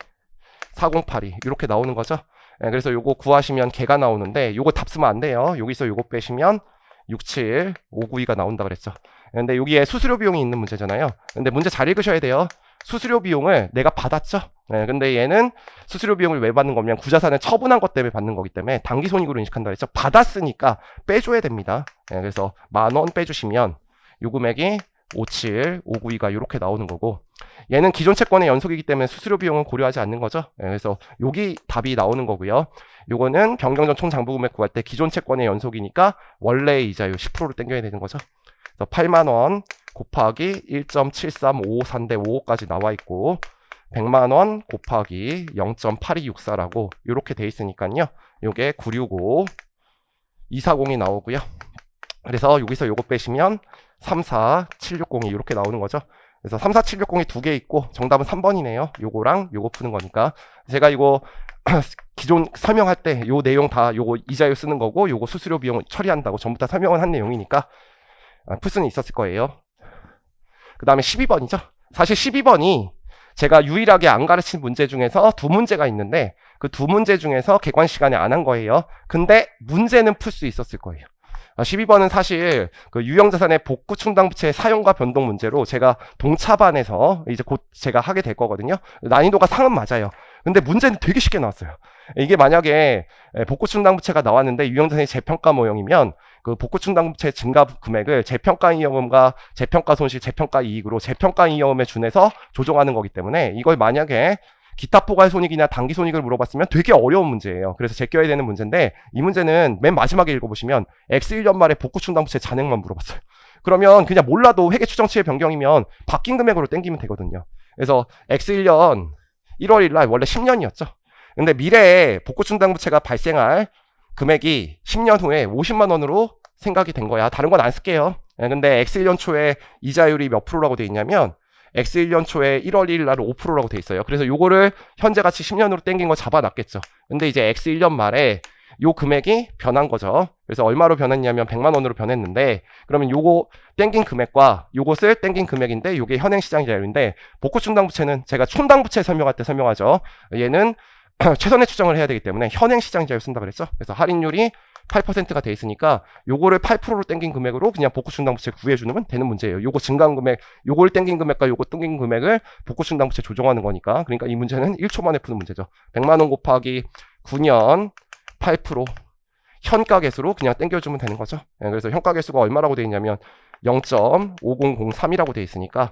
4082 이렇게 나오는 거죠. 그래서 요거 구하시면 개가 나오는데 요거 답 쓰면 안 돼요. 여기서 요거 빼시면 67 592가 나온다 그랬죠. 근데 여기에 수수료 비용이 있는 문제잖아요. 근데 문제 잘 읽으셔야 돼요. 수수료 비용을 내가 받았죠. 근데 얘는 수수료 비용을 왜 받는 거면 구자산을 처분한 것 때문에 받는 거기 때문에 당기손익으로 인식한다 그랬죠. 받았으니까 빼줘야 됩니다. 그래서 10,000원 빼주시면 요 금액이 57 592가 이렇게 나오는 거고, 얘는 기존 채권의 연속이기 때문에 수수료 비용은 고려하지 않는 거죠. 그래서 여기 답이 나오는 거고요. 요거는 변경 전 총 장부 금액 구할 때 기존 채권의 연속이니까 원래 이자율 10%를 땡겨야 되는 거죠. 그래서 8만원 곱하기 1.73554인데 55까지 나와 있고 100만원 곱하기 0.8264라고 이렇게 돼 있으니까요. 요게 965 240이 나오고요. 그래서 여기서 요거 빼시면 34760이 이렇게 나오는 거죠. 그래서 34760이 두 개 있고 정답은 3번이네요. 요거랑 요거 푸는 거니까. 제가 이거 기존 설명할 때 요 내용 다 요거 이자율 쓰는 거고 요거 수수료 비용 처리한다고 전부 다 설명을 한 내용이니까 풀 수는 있었을 거예요. 그 다음에 12번이죠. 사실 12번이 제가 유일하게 안 가르친 문제 중에서 두 문제가 있는데 그 두 문제 중에서 객관 시간에 안 한 거예요. 근데 문제는 풀 수 있었을 거예요. 12번은 사실 그 유형자산의 복구 충당부채의 사용과 변동 문제로 제가 동차반에서 이제 곧 제가 하게 될 거거든요. 난이도가 상은 맞아요. 근데 문제는 되게 쉽게 나왔어요. 이게 만약에 복구 충당부채가 나왔는데 유형자산이 재평가 모형이면 그 복구 충당부채 증가 금액을 재평가 이익금과 재평가 손실, 재평가 이익으로 재평가 이익금에 준해서 조정하는 거기 때문에 이걸 만약에 기타 포괄 손익이나 당기 손익을 물어봤으면 되게 어려운 문제예요. 그래서 제껴야 되는 문제인데 이 문제는 맨 마지막에 읽어보시면 X1년 말에 복구 충당부채 잔액만 물어봤어요. 그러면 그냥 몰라도 회계 추정치의 변경이면 바뀐 금액으로 땡기면 되거든요. 그래서 X1년 1월 1일 날 원래 10년이었죠. 근데 미래에 복구 충당부채가 발생할 금액이 10년 후에 50만 원으로 생각이 된 거야. 다른 건 안 쓸게요. 근데 X1년 초에 이자율이 몇 프로라고 돼 있냐면 X1년 초에 1월 1일 날은 5%라고 돼 있어요. 그래서 요거를 현재 가치 10년으로 땡긴 거 잡아놨겠죠. 근데 이제 X1년 말에 요 금액이 변한 거죠. 그래서 얼마로 변했냐면 100만 원으로 변했는데 그러면 요거 땡긴 금액과 요것을 땡긴 금액인데 요게 현행 시장이자율인데 복구 충당부채는 제가 촌당부채 설명할 때 설명하죠. 얘는 최선의 추정을 해야 되기 때문에 현행 시장이자율 쓴다 그랬죠. 그래서 할인율이 8%가 돼 있으니까 요거를 8%로 땡긴 금액으로 그냥 복구 충당부채 구해주면 되는 문제예요. 요거 증가한 금액, 요걸 땡긴 금액과 요거 땡긴 금액을 복구 충당부채 조정하는 거니까. 그러니까 이 문제는 1초 만에 푸는 문제죠. 100만 원 곱하기 9년 8% 현가계수로 그냥 땡겨주면 되는 거죠. 그래서 현가계수가 얼마라고 되어 있냐면 0.5003이라고 되어 있으니까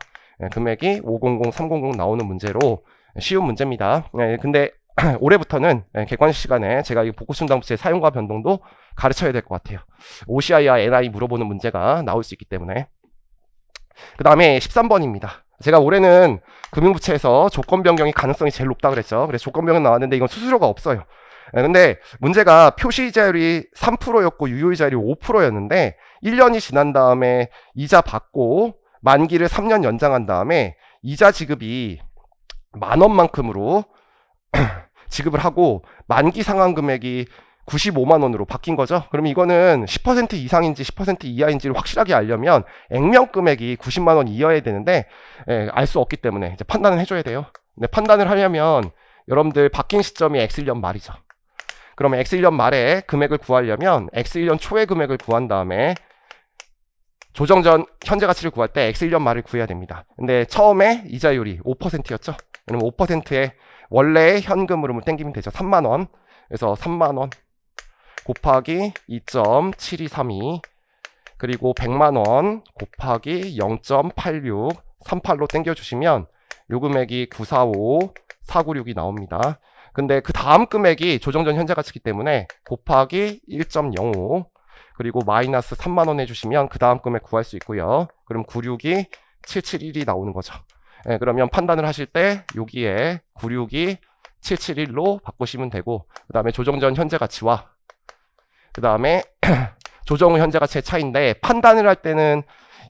금액이 500, 300 나오는 문제로 쉬운 문제입니다. 근데 올해부터는 객관식 시간에 제가 이 복구충당부채 사용과 변동도 가르쳐야 될 것 같아요. OCI와 NI 물어보는 문제가 나올 수 있기 때문에. 그 다음에 13번입니다. 제가 올해는 금융부채에서 조건 변경이 가능성이 제일 높다 그랬죠. 그래서 조건 변경 나왔는데 이건 수수료가 없어요. 근데 문제가 표시이자율이 3%였고 유효이자율이 5%였는데 1년이 지난 다음에 이자 받고 만기를 3년 연장한 다음에 이자 지급이 10,000원만큼으로 지급을 하고 만기 상환 금액이 95만 원으로 바뀐 거죠. 그럼 이거는 10% 이상인지 10% 이하인지를 확실하게 알려면 액면 금액이 90만 원 이하여야 되는데 알 수 없기 때문에 이제 판단을 해줘야 돼요. 근데 판단을 하려면 여러분들 바뀐 시점이 X1년 말이죠. 그러면 X1년 말에 금액을 구하려면 X1년 초의 금액을 구한 다음에 조정 전 현재 가치를 구할 때 X1년 말을 구해야 됩니다. 근데 처음에 이자율이 5%였죠. 그러면 5%에 원래의 현금 흐름을 땡기면 되죠. 3만 원. 그래서 3만 원 곱하기 2.7232 그리고 100만 원 곱하기 0.8638로 땡겨주시면 요 금액이 945496이 나옵니다. 근데 그 다음 금액이 조정전 현재 가치이기 때문에 곱하기 1.05 그리고 마이너스 3만 원 해주시면 그 다음 금액 구할 수 있고요. 그럼 96이 771이 나오는 거죠. 그러면 판단을 하실 때 여기에 96이 771로 바꾸시면 되고 그 다음에 조정전 현재 가치와 그 다음에 조정 후 현재 가치의 차이인데 판단을 할 때는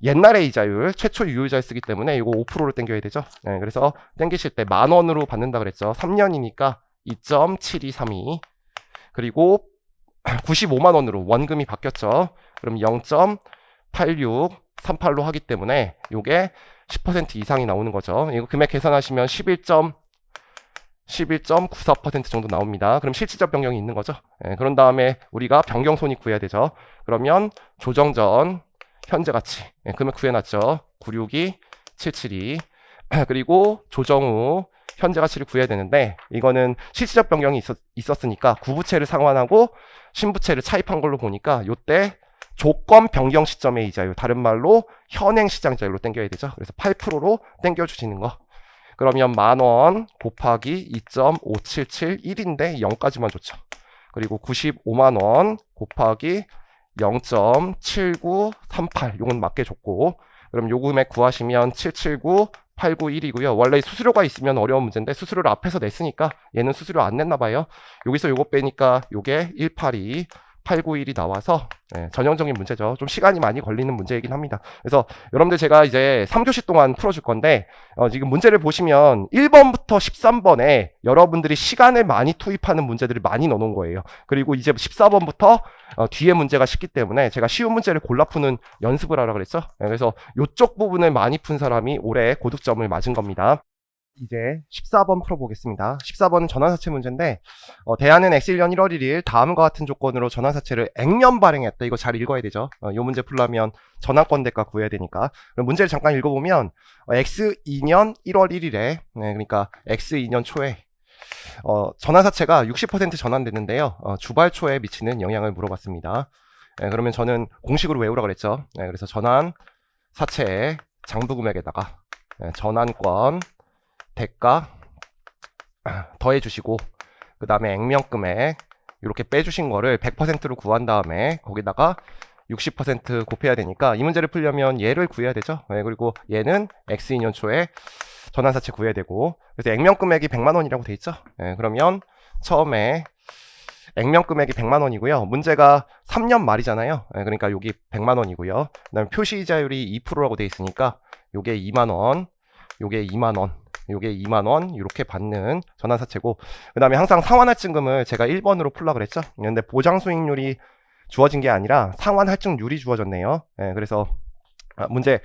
옛날의 이자율, 최초 유효이자를 쓰기 때문에 이거 5%로 땡겨야 되죠. 그래서 땡기실 때 10,000원으로 받는다 그랬죠. 3년이니까 2.7232 그리고 95만 원으로 원금이 바뀌었죠. 그럼 0.8638로 하기 때문에 이게 10% 이상이 나오는 거죠. 이거 금액 계산하시면 11.94% 정도 나옵니다. 그럼 실질적 변경이 있는 거죠. 그런 다음에 우리가 변경 손익 구해야 되죠. 그러면 조정 전 현재 가치 금액 구해놨죠. 962, 772 그리고 조정 후 현재 가치를 구해야 되는데 이거는 실질적 변경이 있었으니까 구부채를 상환하고 신부채를 차입한 걸로 보니까 요때 조건 변경 시점의 이자율, 다른 말로 현행 시장 이자율로 땡겨야 되죠. 그래서 8%로 땡겨주시는 거. 그러면 10,000원 곱하기 2.5771인데 0까지만 좋죠. 그리고 95만 원 곱하기 0.7938 요건 맞게 줬고 그럼 요 금액 구하시면 779891이고요. 원래 수수료가 있으면 어려운 문제인데 수수료를 앞에서 냈으니까 얘는 수수료 안 냈나 봐요. 여기서 요거 빼니까 요게 182 891이 나와서 전형적인 문제죠. 좀 시간이 많이 걸리는 문제이긴 합니다. 그래서 여러분들 제가 이제 3교시 동안 풀어줄 건데 지금 문제를 보시면 1번부터 13번에 여러분들이 시간을 많이 투입하는 문제들을 많이 넣어놓은 거예요. 그리고 이제 14번부터 뒤에 문제가 쉽기 때문에 제가 쉬운 문제를 골라 푸는 연습을 하라 그랬죠. 그래서 이쪽 부분을 많이 푼 사람이 올해 고득점을 맞은 겁니다. 이제 14번 풀어보겠습니다. 14번은 전환사채 문제인데 대안은 X1년 1월 1일 다음과 같은 조건으로 전환사채를 액면 발행했다. 이거 잘 읽어야 되죠. 이 문제 풀려면 전환권 대가 구해야 되니까. 그럼 문제를 잠깐 읽어보면 X2년 1월 1일에 그러니까 X2년 초에 전환사채가 60% 전환됐는데요. 주발초에 미치는 영향을 물어봤습니다. 그러면 저는 공식으로 외우라 그랬죠. 그래서 전환사채의 장부금액에다가 전환권 대가 더해 주시고 그 다음에 액면금액 이렇게 빼주신 거를 100%로 구한 다음에 거기다가 60% 곱해야 되니까 이 문제를 풀려면 얘를 구해야 되죠. 그리고 얘는 X2년 초에 전환사채 구해야 되고 그래서 액면금액이 100만 원이라고 돼 있죠. 그러면 처음에 액면금액이 100만 원이고요. 문제가 3년 말이잖아요. 그러니까 여기 100만 원이고요. 그 다음에 표시이자율이 2%라고 돼 있으니까 요게 2만 원, 요게 2만 원, 요게 2만 원 이렇게 받는 전환사채고 그 다음에 항상 상환할증금을 제가 1번으로 풀라 그랬죠. 근데 보장수익률이 주어진 게 아니라 상환할증률이 주어졌네요. 그래서 문제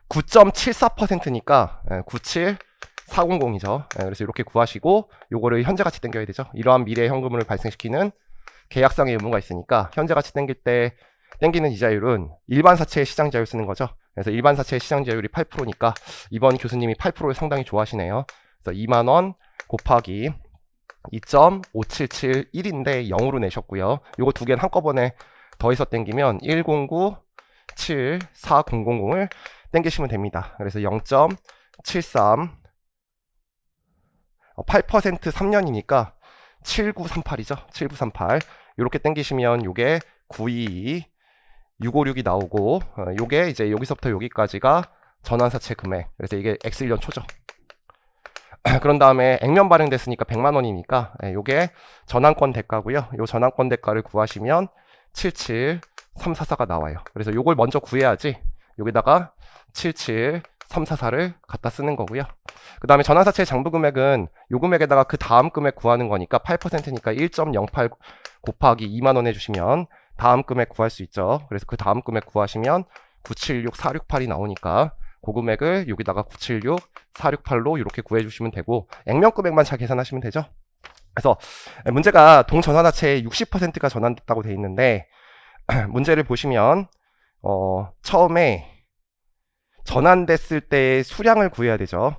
9.74%니까 97400이죠. 그래서 이렇게 구하시고 요거를 현재가치 땡겨야 되죠. 이러한 미래 현금을 발생시키는 계약상의 의무가 있으니까 현재가치 땡길 때 땡기는 이자율은 일반 사채의 시장이자율 쓰는 거죠. 그래서 일반 사채의 시장이자율이 8%니까 이번 교수님이 8%를 상당히 좋아하시네요. 그래서 2만 원 곱하기 2.5771인데 0으로 내셨고요. 요거 두 개는 한꺼번에 더해서 땡기면 1097400을 땡기시면 됩니다. 그래서 0.73 8% 3년이니까 7938이죠. 7938 이렇게 땡기시면 요게 922 656이 나오고 요게 이제 여기서부터 여기까지가 전환사채 금액. 그래서 이게 X1년 초죠. 그런 다음에 액면 발행됐으니까 100만 원이니까 요게 전환권 대가고요. 요 전환권 대가를 구하시면 77344가 나와요. 그래서 요걸 먼저 구해야지 여기다가 77344를 갖다 쓰는 거고요. 그 다음에 전환사채 장부 금액은 요 금액에다가 그 다음 금액 구하는 거니까 8%니까 1.08 곱하기 2만 원 해주시면 다음 금액 구할 수 있죠. 그래서 그 다음 금액 구하시면 976468이 나오니까 그 금액을 여기다가 976468로 이렇게 구해주시면 되고 액면 금액만 잘 계산하시면 되죠. 그래서 문제가 동전환사채의 60%가 전환됐다고 돼 있는데 문제를 보시면 처음에 전환됐을 때의 수량을 구해야 되죠.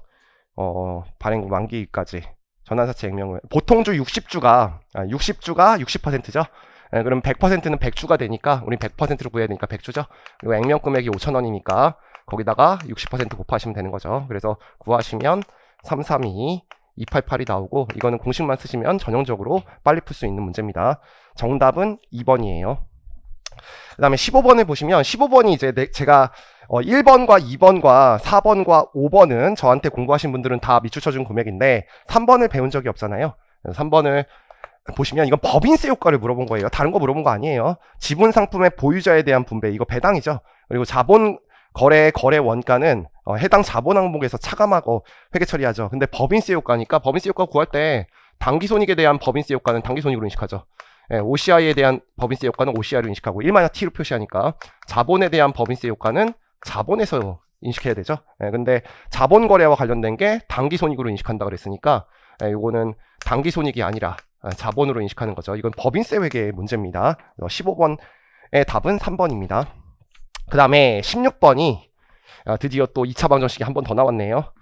발행 만기까지 전환사채 액면을 보통주 60주가 60%죠. 그럼 100%는 100주가 되니까 우리 100%로 구해야 되니까 100주죠. 그리고 액면 금액이 5,000원이니까 거기다가 60% 곱하시면 되는 거죠. 그래서 구하시면 332 288이 나오고 이거는 공식만 쓰시면 전형적으로 빨리 풀 수 있는 문제입니다. 정답은 2번이에요. 그 다음에 15번을 보시면 15번이 이제 제가 1번과 2번과 4번과 5번은 저한테 공부하신 분들은 다 밑줄쳐준 금액인데 3번을 배운 적이 없잖아요. 3번을 보시면 이건 법인세 효과를 물어본 거예요. 다른 거 물어본 거 아니에요. 지분 상품의 보유자에 대한 분배 이거 배당이죠. 그리고 자본 거래 원가는 해당 자본 항목에서 차감하고 회계 처리하죠. 근데 법인세 효과니까 법인세 효과 구할 때 당기손익에 대한 법인세 효과는 당기손익으로 인식하죠. OCI에 대한 법인세 효과는 OCI로 인식하고 1-T로 표시하니까 자본에 대한 법인세 효과는 자본에서 인식해야 되죠. 근데 자본 거래와 관련된 게 당기손익으로 인식한다 그랬으니까 이거는 당기손익이 아니라 자본으로 인식하는 거죠. 이건 법인세 회계의 문제입니다. 15번의 답은 3번입니다. 그 다음에 16번이 드디어 또 2차 방정식이 한 번 더 나왔네요.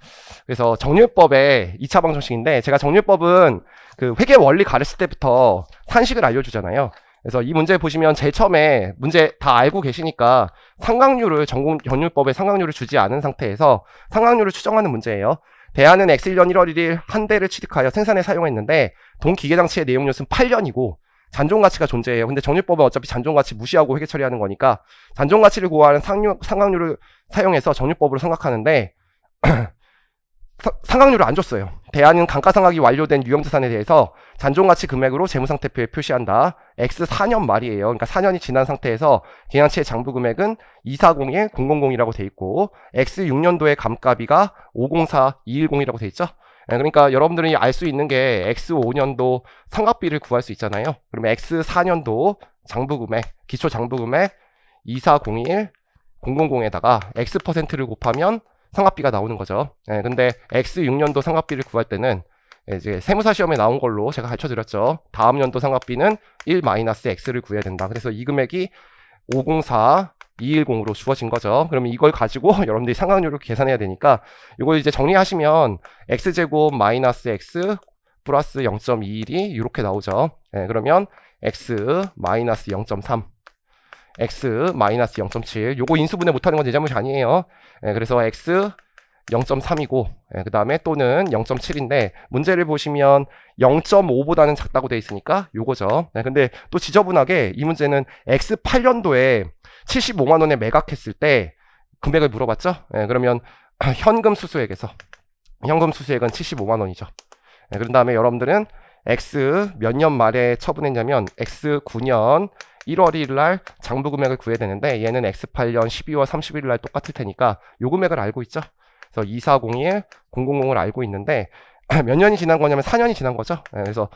그래서 정률법의 2차 방정식인데 제가 정률법은 그 회계 원리 가르칠 때부터 산식을 알려주잖아요. 그래서 이 문제 보시면 제일 처음에 문제 다 알고 계시니까 상각률을 정률법에 상각률을 주지 않은 상태에서 상각률을 추정하는 문제예요. 대안은 X1년 1월 1일 한 대를 취득하여 생산에 사용했는데 동기계장치의 내용료는 8년이고 잔존가치가 존재해요. 근데 정률법은 어차피 잔존가치 무시하고 회계 처리하는 거니까 잔존가치를 구하는 상각률을 사용해서 정률법으로 생각하는데 상각률을 안 줬어요. 대안은 감가상각이 완료된 유형자산에 대해서 잔존가치 금액으로 재무상태표에 표시한다. X 4년 말이에요. 그러니까 4년이 지난 상태에서 계량치의 장부 금액은 2401-000이라고 돼 있고 X 6년도의 감가비가 504210이라고 돼 있죠. 그러니까 여러분들이 알 수 있는 게 X 5년도 상각비를 구할 수 있잖아요. 그러면 X 4년도 장부금액, 기초 장부금액 2401-000에다가 X%를 곱하면 상각비가 나오는 거죠. 근데 X 6년도 상각비를 구할 때는 이제 세무사 시험에 나온 걸로 제가 가르쳐 드렸죠. 다음 연도 상각비는 1-X를 구해야 된다. 그래서 이 금액이 504210으로 주어진 거죠. 그러면 이걸 가지고 여러분들이 상각률을 계산해야 되니까 이걸 이제 정리하시면 X제곱 마이너스 X 플러스 0.21이 이렇게 나오죠. 그러면 X 마이너스 0.3 X 마이너스 0.7 요거 인수분해 못하는 건 내 잘못이 아니에요. 그래서 X 0.3이고 그 다음에 또는 0.7인데 문제를 보시면 0.5보다는 작다고 돼 있으니까 요거죠. 근데 또 지저분하게 이 문제는 X 8년도에 75만원에 매각했을 때 금액을 물어봤죠. 그러면 현금 수수액은 75만원이죠. 그런 다음에 여러분들은 X 몇 년 말에 처분했냐면 X 9년 1월 1일 날 장부 금액을 구해야 되는데 얘는 X8년 12월 31일 날 똑같을 테니까 요 금액을 알고 있죠. 그래서 2401-000을 알고 있는데 몇 년이 지난 거냐면 4년이 지난 거죠. 그래서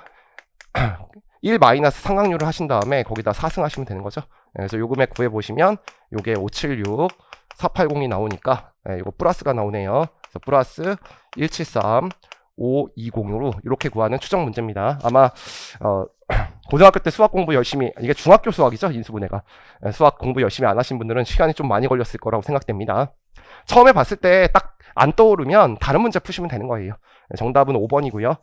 1 마이너스 상각률을 하신 다음에 거기다 4승 하시면 되는 거죠. 그래서 요 금액 구해 보시면 요게 576480이 나오니까 이거 플러스가 나오네요. 그래서 플러스 173520으로 이렇게 구하는 추정 문제입니다. 아마 고등학교 때 수학 공부 열심히, 이게 중학교 수학이죠, 인수분해가. 수학 공부 열심히 안 하신 분들은 시간이 좀 많이 걸렸을 거라고 생각됩니다. 처음에 봤을 때 딱 안 떠오르면 다른 문제 푸시면 되는 거예요. 정답은 5번이고요.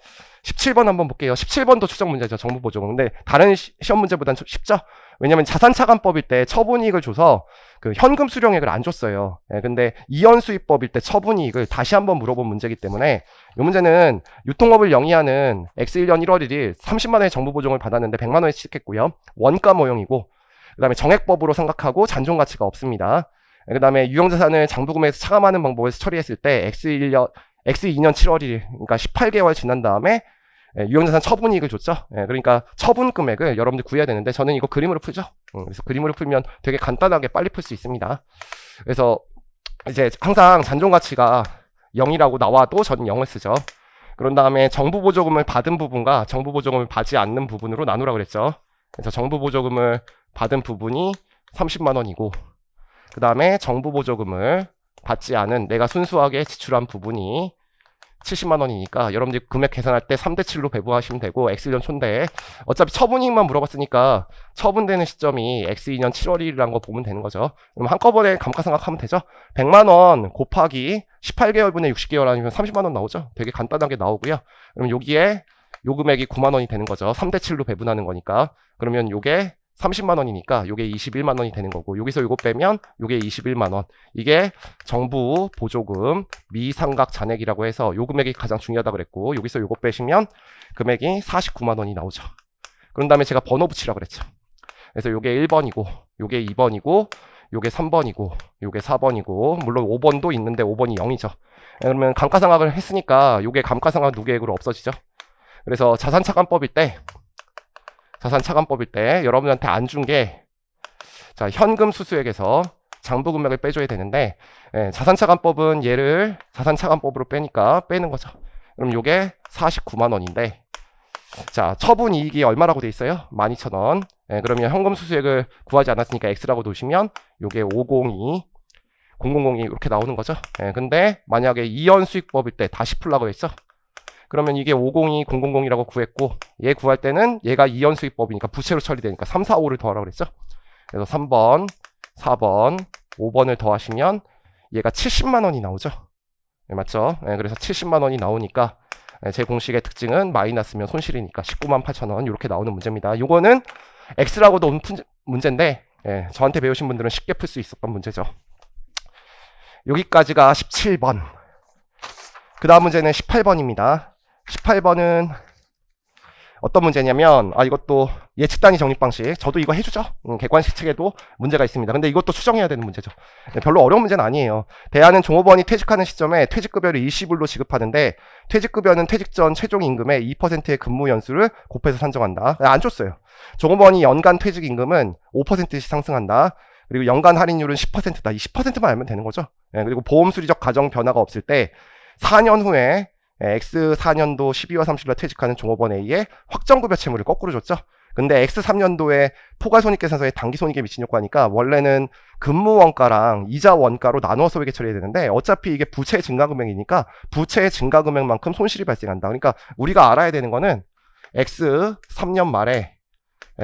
17번 한번 볼게요. 17번도 추정 문제죠. 정부보조금. 근데 다른 시험 문제보다는 좀 쉽죠? 왜냐면 자산차감법일 때 처분이익을 줘서 그 현금 수령액을 안 줬어요. 근데 이연수입법일 때 처분이익을 다시 한번 물어본 문제이기 때문에 이 문제는 유통업을 영위하는 X1년 1월 1일 30만 원의 정부보조금을 받았는데 100만 원에 취득했고요. 원가 모형이고 그 다음에 정액법으로 생각하고 잔존가치가 없습니다. 그 다음에 유형자산을 장부금에서 차감하는 방법에서 처리했을 때 X2년 7월 1일, 그러니까 18개월 지난 다음에 유형자산 처분이익을 줬죠. 그러니까 처분 금액을 여러분들 구해야 되는데 저는 이거 그림으로 풀죠. 그래서 그림으로 풀면 되게 간단하게 빨리 풀 수 있습니다. 그래서 이제 항상 잔존가치가 0이라고 나와도 저는 0을 쓰죠. 그런 다음에 정부보조금을 받은 부분과 정부보조금을 받지 않는 부분으로 나누라고 그랬죠. 그래서 정부보조금을 받은 부분이 30만 원이고 그 다음에 정부보조금을 받지 않은 내가 순수하게 지출한 부분이 70만 원이니까 여러분들이 금액 계산할 때 3대7로 배분하시면 되고 X1년 촌대 어차피 처분이익만 물어봤으니까 처분되는 시점이 X2년 7월 1일이라는 거 보면 되는 거죠. 그럼 한꺼번에 감가상각하면 되죠. 100만 원 곱하기 18개월분의 60개월 아니면 30만 원 나오죠. 되게 간단하게 나오고요. 그럼 여기에 요 금액이 9만 원이 되는 거죠. 3대7로 배분하는 거니까. 그러면 요게 30만 원이니까 요게 21만 원이 되는 거고 여기서 요거 빼면 요게 21만 원. 이게 정부 보조금 미상각 잔액이라고 해서 요 금액이 가장 중요하다 그랬고 여기서 요거 빼시면 금액이 49만 원이 나오죠. 그런 다음에 제가 번호 붙이라고 그랬죠. 그래서 요게 1번이고 요게 2번이고 요게 3번이고 요게 4번이고 물론 5번도 있는데 5번이 0이죠. 그러면 감가상각을 했으니까 요게 감가상각 누계액으로 없어지죠. 그래서 자산차감법일 때 여러분한테 안 준 게 자, 현금 수수액에서 장부금액을 빼줘야 되는데 자산차감법은 얘를 자산차감법으로 빼니까 빼는 거죠. 그럼 요게 49만 원인데 자, 처분이익이 얼마라고 돼 있어요? 12,000원. 그러면 현금 수수액을 구하지 않았으니까 X라고 놓으시면 요게 502 000이 이렇게 나오는 거죠. 근데 만약에 이연수익법일 때 다시 풀라고 했죠. 그러면 이게 502 000이라고 구했고 얘 구할 때는 얘가 이연수익법이니까 부채로 처리되니까 3, 4, 5를 더하라고 그랬죠. 그래서 3번, 4번, 5번을 더하시면 얘가 70만 원이 나오죠. 맞죠? 그래서 70만 원이 나오니까 제 공식의 특징은 마이너스면 손실이니까 19만 8천 원 이렇게 나오는 문제입니다. 요거는 X라고 놓은 문제인데 저한테 배우신 분들은 쉽게 풀 수 있었던 문제죠. 여기까지가 17번. 그 다음 문제는 18번입니다. 18번은 어떤 문제냐면 이것도 예측 단위 적립 방식 저도 이거 해주죠. 객관식 책에도 문제가 있습니다. 근데 이것도 추정해야 되는 문제죠. 별로 어려운 문제는 아니에요. 대안은 종업원이 퇴직하는 시점에 퇴직급여를 일시불로 지급하는데 퇴직급여는 퇴직 전 최종 임금의 2%의 근무 연수를 곱해서 산정한다. 안 줬어요. 종업원이 연간 퇴직임금은 5%씩 상승한다. 그리고 연간 할인율은 10%다. 이 10%만 알면 되는 거죠. 그리고 보험수리적 가정 변화가 없을 때 4년 후에 X4년도 12월 30일 퇴직하는 종업원 A의 확정급여 채무를 거꾸로 줬죠. 근데 X3년도에 포괄손익계산서에 당기손익에 미친 효과니까 원래는 근무원가랑 이자 원가로 나누어서 회계 처리해야 되는데 어차피 이게 부채 증가금액이니까 부채 증가금액만큼 손실이 발생한다. 그러니까 우리가 알아야 되는 거는 X3년 말에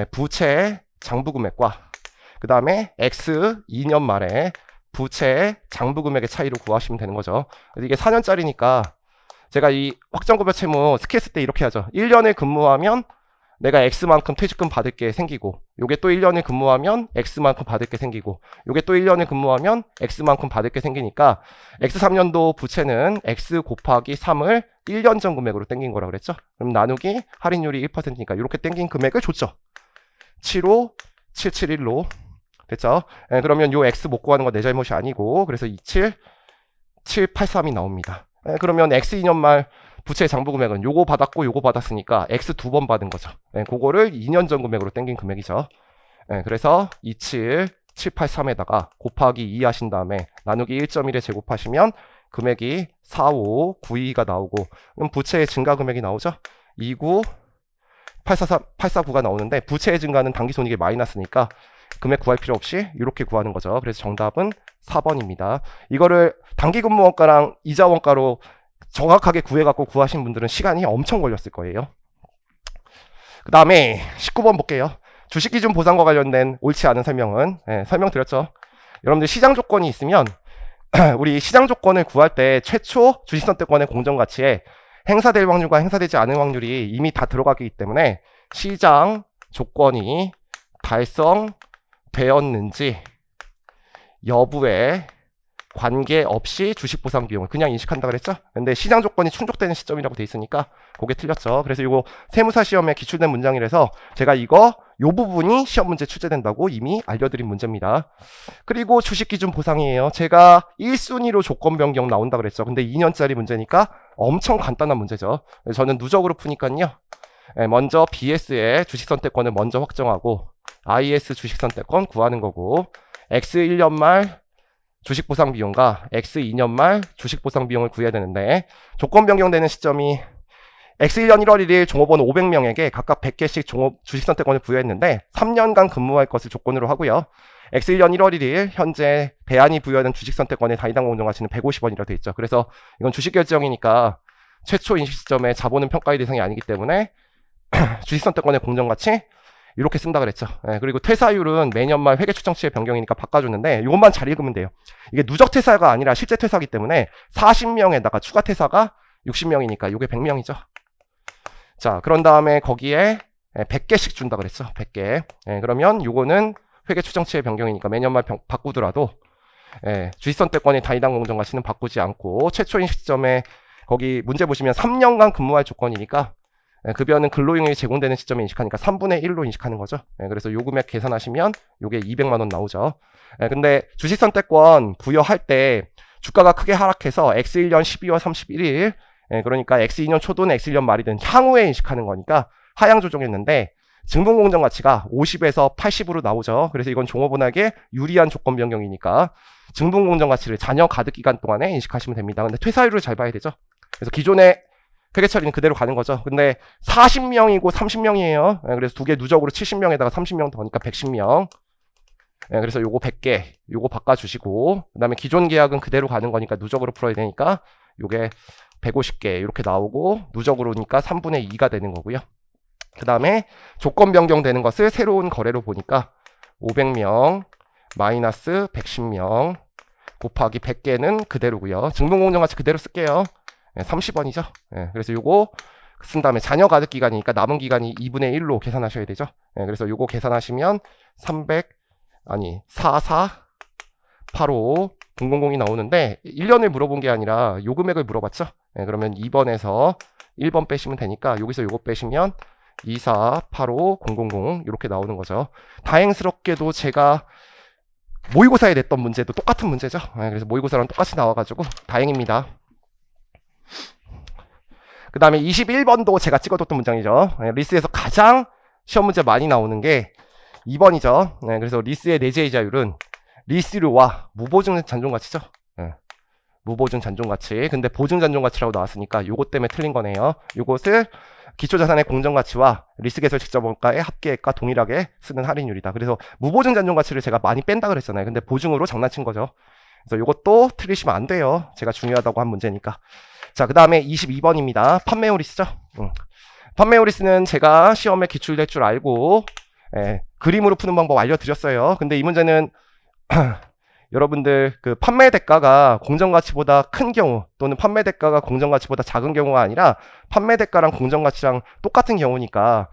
부채 장부금액과 그 다음에 X2년 말에 부채 장부금액의 차이로 구하시면 되는 거죠. 이게 4년짜리니까 제가 이 확정급여 채무 스케스 때 이렇게 하죠. 1년을 근무하면 내가 X만큼 퇴직금 받을 게 생기고 요게 또 1년을 근무하면 X만큼 받을 게 생기고 요게 또 1년을 근무하면 X만큼 받을 게 생기니까 X3년도 부채는 X 곱하기 3을 1년 전 금액으로 땡긴 거라 그랬죠. 그럼 나누기 할인율이 1%니까 이렇게 땡긴 금액을 줬죠. 75771로 됐죠? 그러면 요 X 못 구하는 건 내 잘못이 아니고 그래서 27783이 나옵니다. 그러면 X2년 말 부채 장부금액은 요거 받았고 요거 받았으니까 X 두 번 받은 거죠. 그거를 2년 전 금액으로 땡긴 금액이죠. 그래서 27783에다가 곱하기 2 하신 다음에 나누기 1.1에 제곱하시면 금액이 45922가 나오고 그럼 부채의 증가 금액이 나오죠. 29 849가 나오는데 부채의 증가는 당기손익이 마이너스니까 금액 구할 필요 없이 이렇게 구하는 거죠. 그래서 정답은 4번입니다. 이거를 단기근무원가랑 이자원가로 정확하게 구해갖고 구하신 분들은 시간이 엄청 걸렸을 거예요. 그 다음에 19번 볼게요. 주식기준 보상과 관련된 옳지 않은 설명은 설명드렸죠. 여러분들 시장 조건이 있으면 우리 시장 조건을 구할 때 최초 주식선택권의 공정가치에 행사될 확률과 행사되지 않은 확률이 이미 다 들어가기 때문에 시장 조건이 달성되었는지 여부에 관계없이 주식 보상 비용을 그냥 인식한다 그랬죠? 근데 시장 조건이 충족되는 시점이라고 돼 있으니까 그게 틀렸죠. 그래서 이거 세무사 시험에 기출된 문장이라서 제가 요 부분이 시험 문제 출제된다고 이미 알려드린 문제입니다. 그리고 주식 기준 보상이에요. 제가 1순위로 조건 변경 나온다 그랬죠. 근데 2년짜리 문제니까 엄청 간단한 문제죠. 저는 누적으로 푸니까요. 먼저 BS의 주식 선택권을 먼저 확정하고 IS 주식 선택권 구하는 거고 X 1년 말 주식 보상 비용과 X 2년 말 주식 보상 비용을 구해야 되는데 조건 변경되는 시점이 X 1년 1월 1일 종업원 500명에게 각각 100개씩 주식 선택권을 부여했는데 3년간 근무할 것을 조건으로 하고요. X 1년 1월 1일 현재 배안이 부여하는 주식 선택권의 단위당 공정가치는 150원이라고 되어 있죠. 그래서 이건 주식 결정이니까 최초 인식 시점에 자본은 평가의 대상이 아니기 때문에 주식 선택권의 공정가치 이렇게 쓴다 그랬죠. 그리고 퇴사율은 매년 말 회계 추정치의 변경이니까 바꿔줬는데 이것만 잘 읽으면 돼요. 이게 누적 퇴사가 아니라 실제 퇴사기 때문에 40명에다가 추가 퇴사가 60명이니까 이게 100명이죠. 자, 그런 다음에 거기에 100개씩 준다 그랬죠. 100개. 그러면 요거는 회계 추정치의 변경이니까 매년 말 바꾸더라도 주식선택권의 단위당 공정가치는 바꾸지 않고 최초 인식 시점에 거기 문제 보시면 3년간 근무할 조건이니까 급여는 근로용이 제공되는 시점에 인식하니까 3분의 1로 인식하는 거죠. 그래서 요 금액 계산하시면 요게 200만 원 나오죠. 근데 주식선택권 부여할 때 주가가 크게 하락해서 X1년 12월 31일 그러니까 X2년 초든 X1년 말이든 향후에 인식하는 거니까 하향 조정했는데 증분공정가치가 50에서 80으로 나오죠. 그래서 이건 종업원에게 유리한 조건 변경이니까 증분공정가치를 잔여 가득 기간 동안에 인식하시면 됩니다. 근데 퇴사율을 잘 봐야 되죠. 그래서 기존의 회계 처리는 그대로 가는 거죠. 근데 40명이고 30명이에요. 그래서 두 개 누적으로 70명에다가 30명 더니까 110명. 그래서 요거 100개, 요거 바꿔주시고, 그 다음에 기존 계약은 그대로 가는 거니까 누적으로 풀어야 되니까 요게 150개 이렇게 나오고 누적으로니까 3분의 2가 되는 거고요. 그 다음에 조건 변경되는 것을 새로운 거래로 보니까 500명 마이너스 110명 곱하기 100개는 그대로고요. 증분공정가치 그대로 쓸게요. 30원이죠. 그래서 요거 쓴 다음에 잔여 가득 기간이니까 남은 기간이 2분의 1로 계산하셔야 되죠. 그래서 요거 계산하시면 4485 000이 나오는데 1년을 물어본 게 아니라 요 금액을 물어봤죠. 그러면 2번에서 1번 빼시면 되니까 여기서 요거 빼시면 2485 000 이렇게 나오는 거죠. 다행스럽게도 제가 모의고사에 냈던 문제도 똑같은 문제죠. 그래서 모의고사랑 똑같이 나와가지고 다행입니다. 그 다음에 21번도 제가 찍어뒀던 문장이죠. 리스에서 가장 시험 문제 많이 나오는 게 2번이죠. 그래서 리스의 내재이자율은 리스료와 무보증 잔존가치죠. 무보증 잔존가치. 근데 보증 잔존가치라고 나왔으니까 요것 때문에 틀린 거네요. 요것을 기초자산의 공정가치와 리스개설 직접원가의 합계액과 동일하게 쓰는 할인율이다. 그래서 무보증 잔존가치를 제가 많이 뺀다 그랬잖아요. 근데 보증으로 장난친 거죠. 그래서 요것도 틀리시면 안 돼요. 제가 중요하다고 한 문제니까. 자, 그 다음에 22번입니다. 판매오리스죠. 판매오리스는 제가 시험에 기출될 줄 알고 그림으로 푸는 방법 알려드렸어요. 근데 이 문제는 여러분들 그 판매 대가가 공정가치보다 큰 경우 또는 판매 대가가 공정가치보다 작은 경우가 아니라 판매 대가랑 공정가치랑 똑같은 경우니까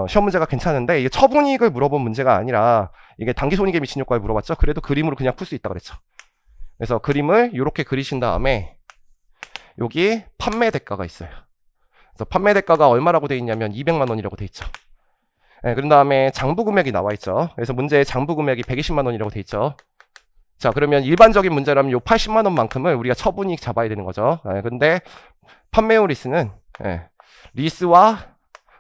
시험 문제가 괜찮은데 이게 처분이익을 물어본 문제가 아니라 이게 단기손익에 미친 효과를 물어봤죠. 그래도 그림으로 그냥 풀 수 있다 그랬죠. 그래서 그림을 이렇게 그리신 다음에 여기 판매 대가가 있어요. 그래서 판매 대가가 얼마라고 되어 있냐면 200만 원이라고 되어 있죠. 그런 다음에 장부 금액이 나와 있죠. 그래서 문제의 장부 금액이 120만 원이라고 되어 있죠. 자, 그러면 일반적인 문제라면 요 80만 원만큼을 우리가 처분이익 잡아야 되는 거죠. 근데 판매후 리스는 리스와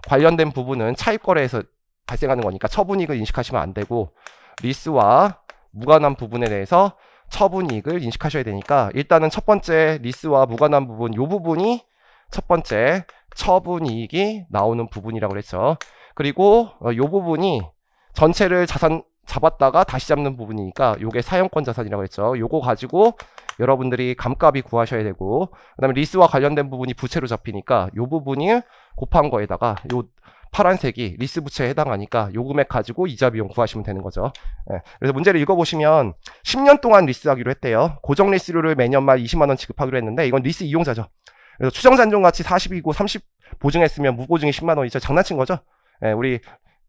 관련된 부분은 차입거래에서 발생하는 거니까 처분이익을 인식하시면 안 되고 리스와 무관한 부분에 대해서 처분이익을 인식하셔야 되니까 일단은 첫 번째 리스와 무관한 부분 요 부분이 첫 번째 처분이익이 나오는 부분이라고 그랬죠. 그리고 요 부분이 전체를 자산 잡았다가 다시 잡는 부분이니까 요게 사용권 자산이라고 했죠. 요거 가지고 여러분들이 감값이 구하셔야 되고, 그 다음에 리스와 관련된 부분이 부채로 잡히니까 요 부분이 곱한 거에다가 요 파란색이 리스 부채에 해당하니까 요 금액 가지고 이자 비용 구하시면 되는 거죠. 예, 그래서 문제를 읽어보시면 10년 동안 리스하기로 했대요. 고정 리스료를 매년 말 20만 원 지급하기로 했는데 이건 리스 이용자죠. 그래서 추정 잔존 가치 40이고 30 보증했으면 무보증이 10만 원이죠. 장난친 거죠. 예, 우리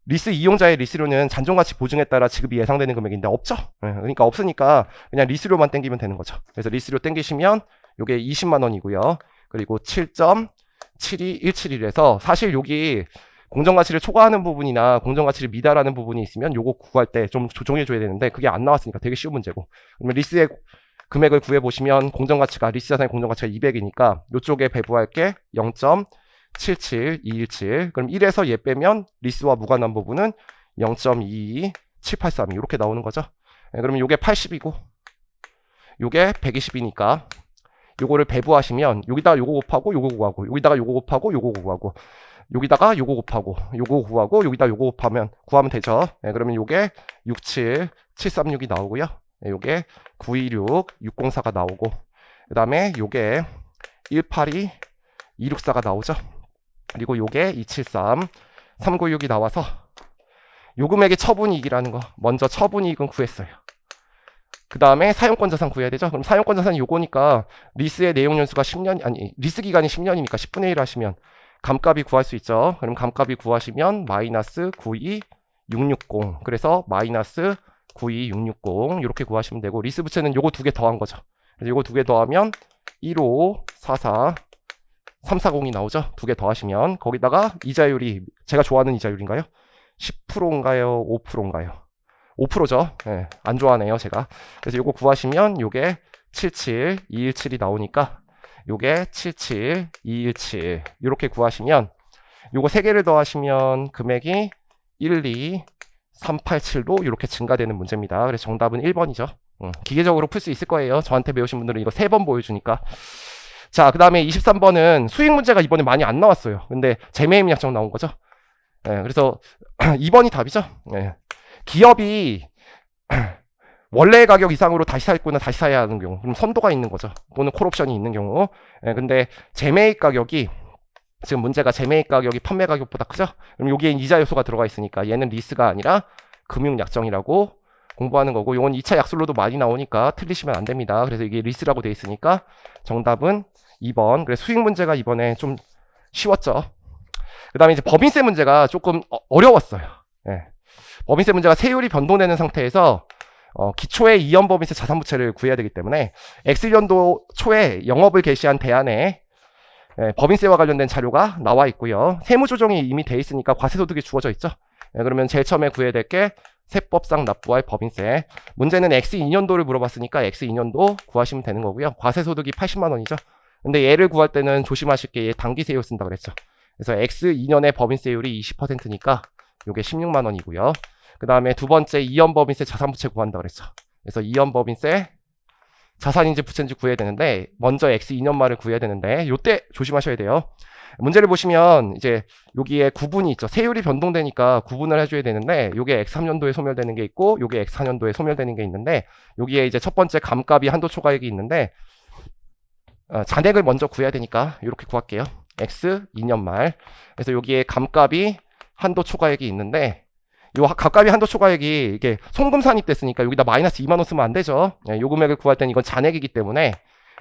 리스 이용자의 리스료는 잔존 가치 보증에 따라 지급이 예상되는 금액인데 없죠. 예, 그러니까 없으니까 그냥 리스료만 땡기면 되는 거죠. 그래서 리스료 땡기시면 요게 20만 원이고요. 그리고 7.7217이라서 사실 여기 공정가치를 초과하는 부분이나 공정가치를 미달하는 부분이 있으면 요거 구할 때 좀 조정해 줘야 되는데 그게 안 나왔으니까 되게 쉬운 문제고, 그러면 리스의 금액을 구해 보시면 공정가치가 리스 자산의 공정가치가 200이니까 요쪽에 배부할 게 0.77217, 그럼 1에서 얘 빼면 리스와 무관한 부분은 0.22783 이렇게 나오는 거죠. 네, 그러면 요게 80이고 요게 120이니까 요거를 배부하시면 여기다가 요거 곱하고 요거 구하고 여기다가 요거 곱하고 요거 구하고 여기다가 요거 곱하고 요거 구하고 여기다 요거 구하면 되죠. 네, 그러면 요게 67736이 나오고요. 네, 요게 926 604가 나오고, 그 다음에 요게 182 264가 나오죠. 그리고 요게 273 396이 나와서 요 금액의 처분이익이라는 거 먼저 처분이익은 구했어요. 그 다음에 사용권 자산 구해야 되죠. 그럼 사용권 자산이 요거니까 리스의 내용 연수가 10년, 아니 리스 기간이 10년이니까 10분의 1 하시면 감값이 구할 수 있죠. 그럼 감값이 구하시면 마이너스 92660, 그래서 마이너스 92660 이렇게 구하시면 되고, 리스 부채는 요거 두 개 더한 거죠. 그래서 요거 두 개 더하면 1544 340이 나오죠. 두 개 더하시면 거기다가 이자율이 제가 좋아하는 이자율인가요? 10%인가요? 5%인가요? 5%죠. 네, 안 좋아하네요 제가. 그래서 요거 구하시면 요게 77217이 나오니까 요게 77217 이렇게 구하시면 요거 세 개를 더하시면 금액이 12387로 이렇게 증가되는 문제입니다. 그래서 정답은 1번이죠. 기계적으로 풀 수 있을 거예요. 저한테 배우신 분들은 이거 3번 보여주니까. 자, 그 다음에 23번은 수익 문제가 이번에 많이 안 나왔어요. 근데 재매입 약정 나온 거죠. 네, 그래서 2번이 답이죠. 네. 기업이 원래 가격 이상으로 다시 사 있거나 다시 사야 하는 경우, 그럼 선도가 있는 거죠. 또는 콜옵션이 있는 경우. 예, 근데 재매입 가격이, 지금 문제가 재매입 가격이 판매 가격보다 크죠. 그럼 여기에 이자 요소가 들어가 있으니까 얘는 리스가 아니라 금융 약정이라고 공부하는 거고, 이건 2차 약술로도 많이 나오니까 틀리시면 안 됩니다. 그래서 이게 리스라고 돼 있으니까 정답은 2번. 그래서 수익 문제가 이번에 좀 쉬웠죠. 그 다음에 이제 법인세 문제가 조금 어려웠어요. 예. 법인세 문제가 세율이 변동되는 상태에서 기초의 이연법인세 자산부채를 구해야 되기 때문에 X년도 초에 영업을 개시한 대안에 법인세와 관련된 자료가 나와 있고요. 세무조정이 이미 돼 있으니까 과세소득이 주어져 있죠. 그러면 제일 처음에 구해야 될 게 세법상 납부할 법인세. 문제는 X2년도를 물어봤으니까 X2년도 구하시면 되는 거고요. 과세소득이 80만 원이죠. 근데 얘를 구할 때는 조심하실 게 얘 당기세율 쓴다 그랬죠. 그래서 X2년의 법인세율이 20%니까 요게 16만 원이고요. 그 다음에 두 번째 이연법인세 자산부채 구한다 그랬죠. 그래서 이연법인세 자산인지 부채인지 구해야 되는데 먼저 X2년 말을 구해야 되는데 요때 조심하셔야 돼요. 문제를 보시면 이제 여기에 구분이 있죠. 세율이 변동되니까 구분을 해줘야 되는데 요게 X3년도에 소멸되는 게 있고 요게 X4년도에 소멸되는 게 있는데, 여기에 이제 첫 번째 감값이 한도 초과액이 있는데 잔액을 먼저 구해야 되니까 이렇게 구할게요. X2년 말. 그래서 여기에 감값이 한도 초과액이 있는데, 요 갑갑이 한도 초과액이 이게 송금 산입됐으니까 여기다 마이너스 2만 원 쓰면 안 되죠. 요 금액을 구할 때는 이건 잔액이기 때문에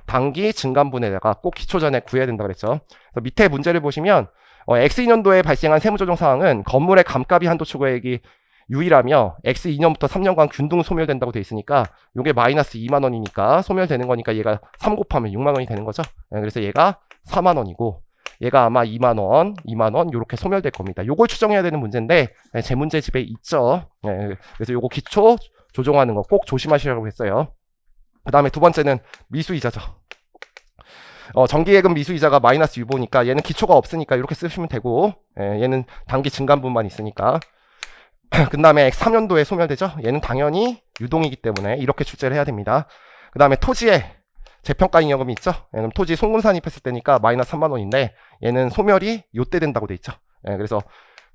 당기 증감분에다가 꼭 기초 잔액 구해야 된다 그랬죠. 그래서 밑에 문제를 보시면 X2년도에 발생한 세무조정 사항은 건물의 감값이 한도 초과액이 유일하며 X2년부터 3년간 균등 소멸된다고 돼 있으니까 요게 마이너스 2만 원이니까 소멸되는 거니까 얘가 3 곱하면 6만 원이 되는 거죠. 그래서 얘가 4만 원이고 얘가 아마 2만 원, 2만 원 이렇게 소멸될 겁니다. 요걸 추정해야 되는 문제인데 제 문제 집에 있죠. 그래서 요거 기초 조정하는 거 꼭 조심하시라고 했어요. 그 다음에 두 번째는 미수이자죠. 정기예금 미수이자가 마이너스 유보니까 얘는 기초가 없으니까 이렇게 쓰시면 되고, 얘는 단기 증감분만 있으니까. 그 다음에 X3년도에 소멸되죠. 얘는 당연히 유동이기 때문에 이렇게 출제를 해야 됩니다. 그 다음에 토지에 재평가 잉여금이 있죠. 그럼 토지 송금 산입했을 때니까 마이너스 3만 원인데 얘는 소멸이 요때 된다고 돼 있죠. 그래서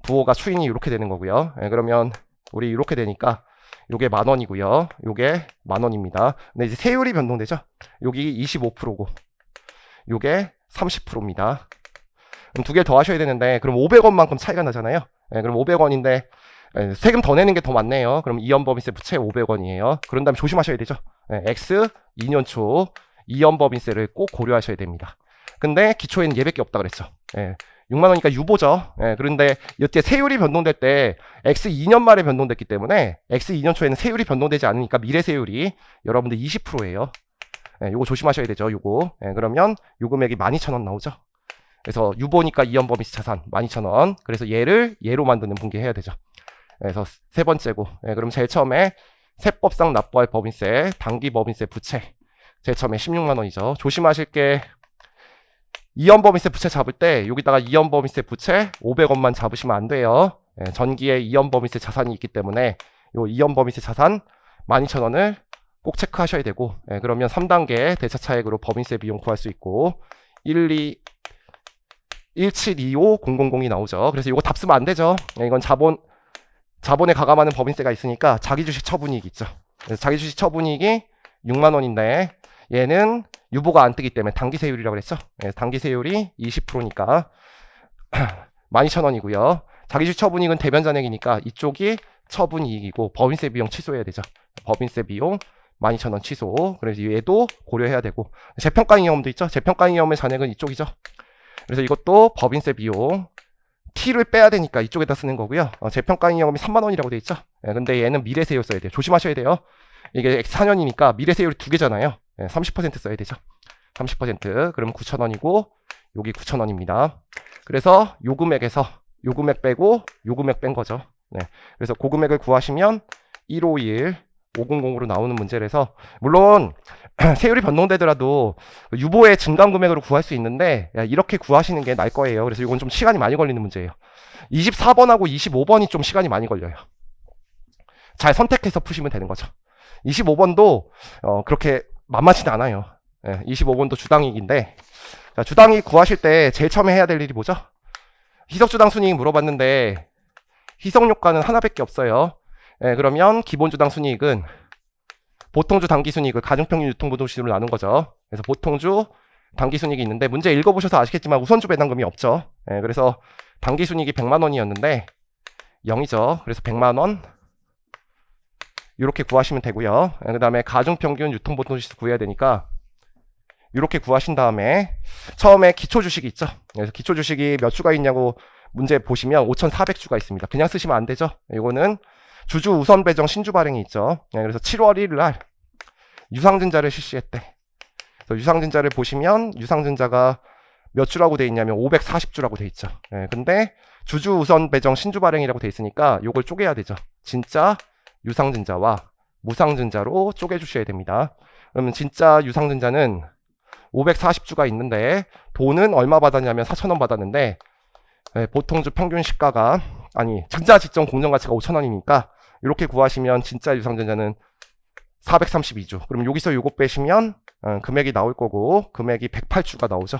부호가 추인이 이렇게 되는 거고요. 그러면 우리 이렇게 되니까 요게 10,000원이고요. 요게 10,000원입니다. 근데 이제 세율이 변동되죠. 여기 25%고 요게 30%입니다. 그럼 두 개 더 하셔야 되는데 그럼 500원만큼 차이가 나잖아요. 그럼 500원인데 세금 더 내는 게 더 많네요. 그럼 이연법인세 부채 500원이에요. 그런 다음에 조심하셔야 되죠. X 2년 초 이연법인세를 꼭 고려하셔야 됩니다. 근데 기초에는 얘밖에 없다 그랬죠. 6만원이니까 유보죠. 그런데 이때 세율이 변동될 때 X 2년 말에 변동됐기 때문에 X 2년 초에는 세율이 변동되지 않으니까 미래 세율이 여러분들 20%예요. 요거 조심하셔야 되죠. 요거. 그러면 요 금액이 12,000원 나오죠. 그래서 유보니까 이연법인세 자산 12,000원. 그래서 얘를 얘로 만드는 분기해야 되죠. 그래서 세 번째고. 그럼 제일 처음에 세법상 납부할 법인세, 당기 법인세 부채. 제일 처음에 16만원이죠. 조심하실 게 이연법인세 부채 잡을 때 여기다가 이연법인세 부채 500원만 잡으시면 안 돼요. 전기에 이연법인세 자산이 있기 때문에 요 이연법인세 자산 12,000원을 꼭 체크하셔야 되고, 그러면 3단계 대차 차액으로 법인세 비용 구할 수 있고 1725000이 나오죠. 그래서 이거 답 쓰면 안 되죠. 이건 자본에 가감하는 법인세가 있으니까 자기주식 처분이익 있죠. 그래서 자기주식 처분이익이 6만원인데 얘는 유보가 안 뜨기 때문에 당기세율이라고 그랬죠. 당기세율이 20%니까 12,000원이고요. 자기주식 처분이익은 대변잔액이니까 이쪽이 처분이익이고 법인세 비용 취소해야 되죠. 법인세 비용 12,000원 취소. 그래서 얘도 고려해야 되고 재평가잉여금도 있죠. 재평가잉여금의 잔액은 이쪽이죠. 그래서 이것도 법인세 비용 T를 빼야 되니까 이쪽에다 쓰는 거고요. 재평가잉여금이 3만원이라고 돼 있죠. 근데 얘는 미래세율 써야 돼요. 조심하셔야 돼요. 이게 4년이니까 미래세율이 두 개잖아요. 30% 써야 되죠. 30%. 그럼 9,000원이고 여기 9,000원입니다. 그래서 요 금액에서 요 금액 빼고 요 금액 뺀 거죠. 그래서 그 금액을 구하시면 151 500으로 나오는 문제라서 물론 세율이 변동되더라도 유보의 증감 금액으로 구할 수 있는데 이렇게 구하시는 게 나을 거예요. 그래서 이건 좀 시간이 많이 걸리는 문제예요. 24번하고 25번이 좀 시간이 많이 걸려요. 잘 선택해서 푸시면 되는 거죠. 25번도 그렇게 만만치는 않아요. 25번도 주당이익인데 주당이익 구하실 때 제일 처음에 해야 될 일이 뭐죠? 희석주당 순이익 물어봤는데 희석효과는 하나밖에 없어요. 그러면 기본주당 순이익은 보통주 당기순이익을 가중평균 유통보도시로 나눈 거죠. 그래서 보통주 당기순이익이 있는데 문제 읽어보셔서 아시겠지만 우선주 배당금이 없죠. 그래서 당기순이익이 100만원이었는데 0이죠. 그래서 100만원 이렇게 구하시면 되고요. 그 다음에 가중평균 유통보도시 구해야 되니까 이렇게 구하신 다음에 처음에 기초주식이 있죠. 그래서 기초주식이 몇 주가 있냐고 문제 보시면 5,400주가 있습니다. 그냥 쓰시면 안 되죠. 이거는 주주 우선 배정 신주 발행이 있죠. 그래서 7월 1일 날 유상증자를 실시했대. 그래서 유상증자를 보시면 유상증자가 몇 주라고 돼 있냐면 540주라고 돼 있죠. 근데 주주 우선 배정 신주 발행이라고 돼 있으니까 요걸 쪼개야 되죠. 진짜 유상증자와 무상증자로 쪼개 주셔야 됩니다. 그러면 진짜 유상증자는 540주가 있는데 돈은 얼마 받았냐면 4,000원 받았는데 보통주 평균 시가가 증자 지정 공정가치가 5,000원이니까 이렇게 구하시면 진짜 유상증자는 432주. 그럼 여기서 요거 빼시면 금액이 나올 거고 금액이 108주가 나오죠.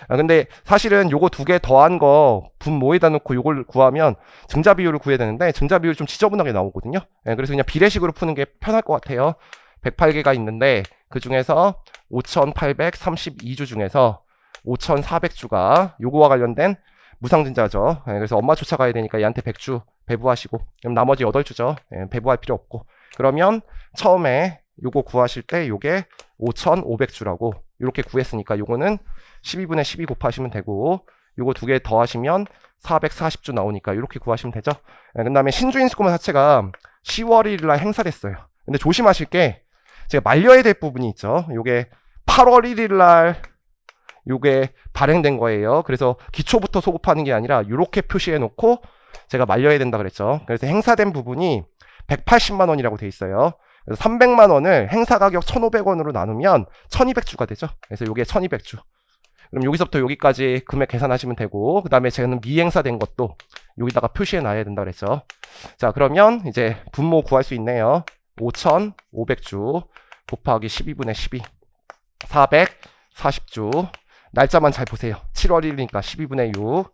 근데 사실은 요거 두 개 더한 거 분모에다 놓고 요걸 구하면 증자 비율을 구해야 되는데 증자 비율이 좀 지저분하게 나오거든요. 그래서 그냥 비례식으로 푸는 게 편할 것 같아요. 108개가 있는데 그 중에서 5,832주 중에서 5,400주가 요거와 관련된 무상증자죠. 그래서 엄마 쫓아가야 되니까 얘한테 100주 배부하시고 그럼 나머지 8주죠. 배부할 필요 없고 그러면 처음에 요거 구하실 때 요게 5,500주라고 이렇게 구했으니까 요거는 12분의 12 곱하시면 되고 요거 두 개 더 하시면 440주 나오니까 이렇게 구하시면 되죠. 그 다음에 신주인수권 자체가 10월 1일 날 행사됐어요. 근데 조심하실 게 제가 말려야 될 부분이 있죠. 요게 8월 1일 날 요게 발행된 거예요. 그래서 기초부터 소급하는 게 아니라 이렇게 표시해 놓고 제가 말려야 된다 그랬죠. 그래서 행사된 부분이 180만 원이라고 돼 있어요. 그래서 300만 원을 행사 가격 1,500원으로 나누면 1,200주가 되죠. 그래서 요게 1,200주. 그럼 여기서부터 여기까지 금액 계산하시면 되고 그 다음에 저는 미행사된 것도 여기다가 표시해 놔야 된다 그랬죠. 자, 그러면 이제 분모 구할 수 있네요. 5,500주 곱하기 12분의 12 440주. 날짜만 잘 보세요. 7월 1일이니까 12분의 6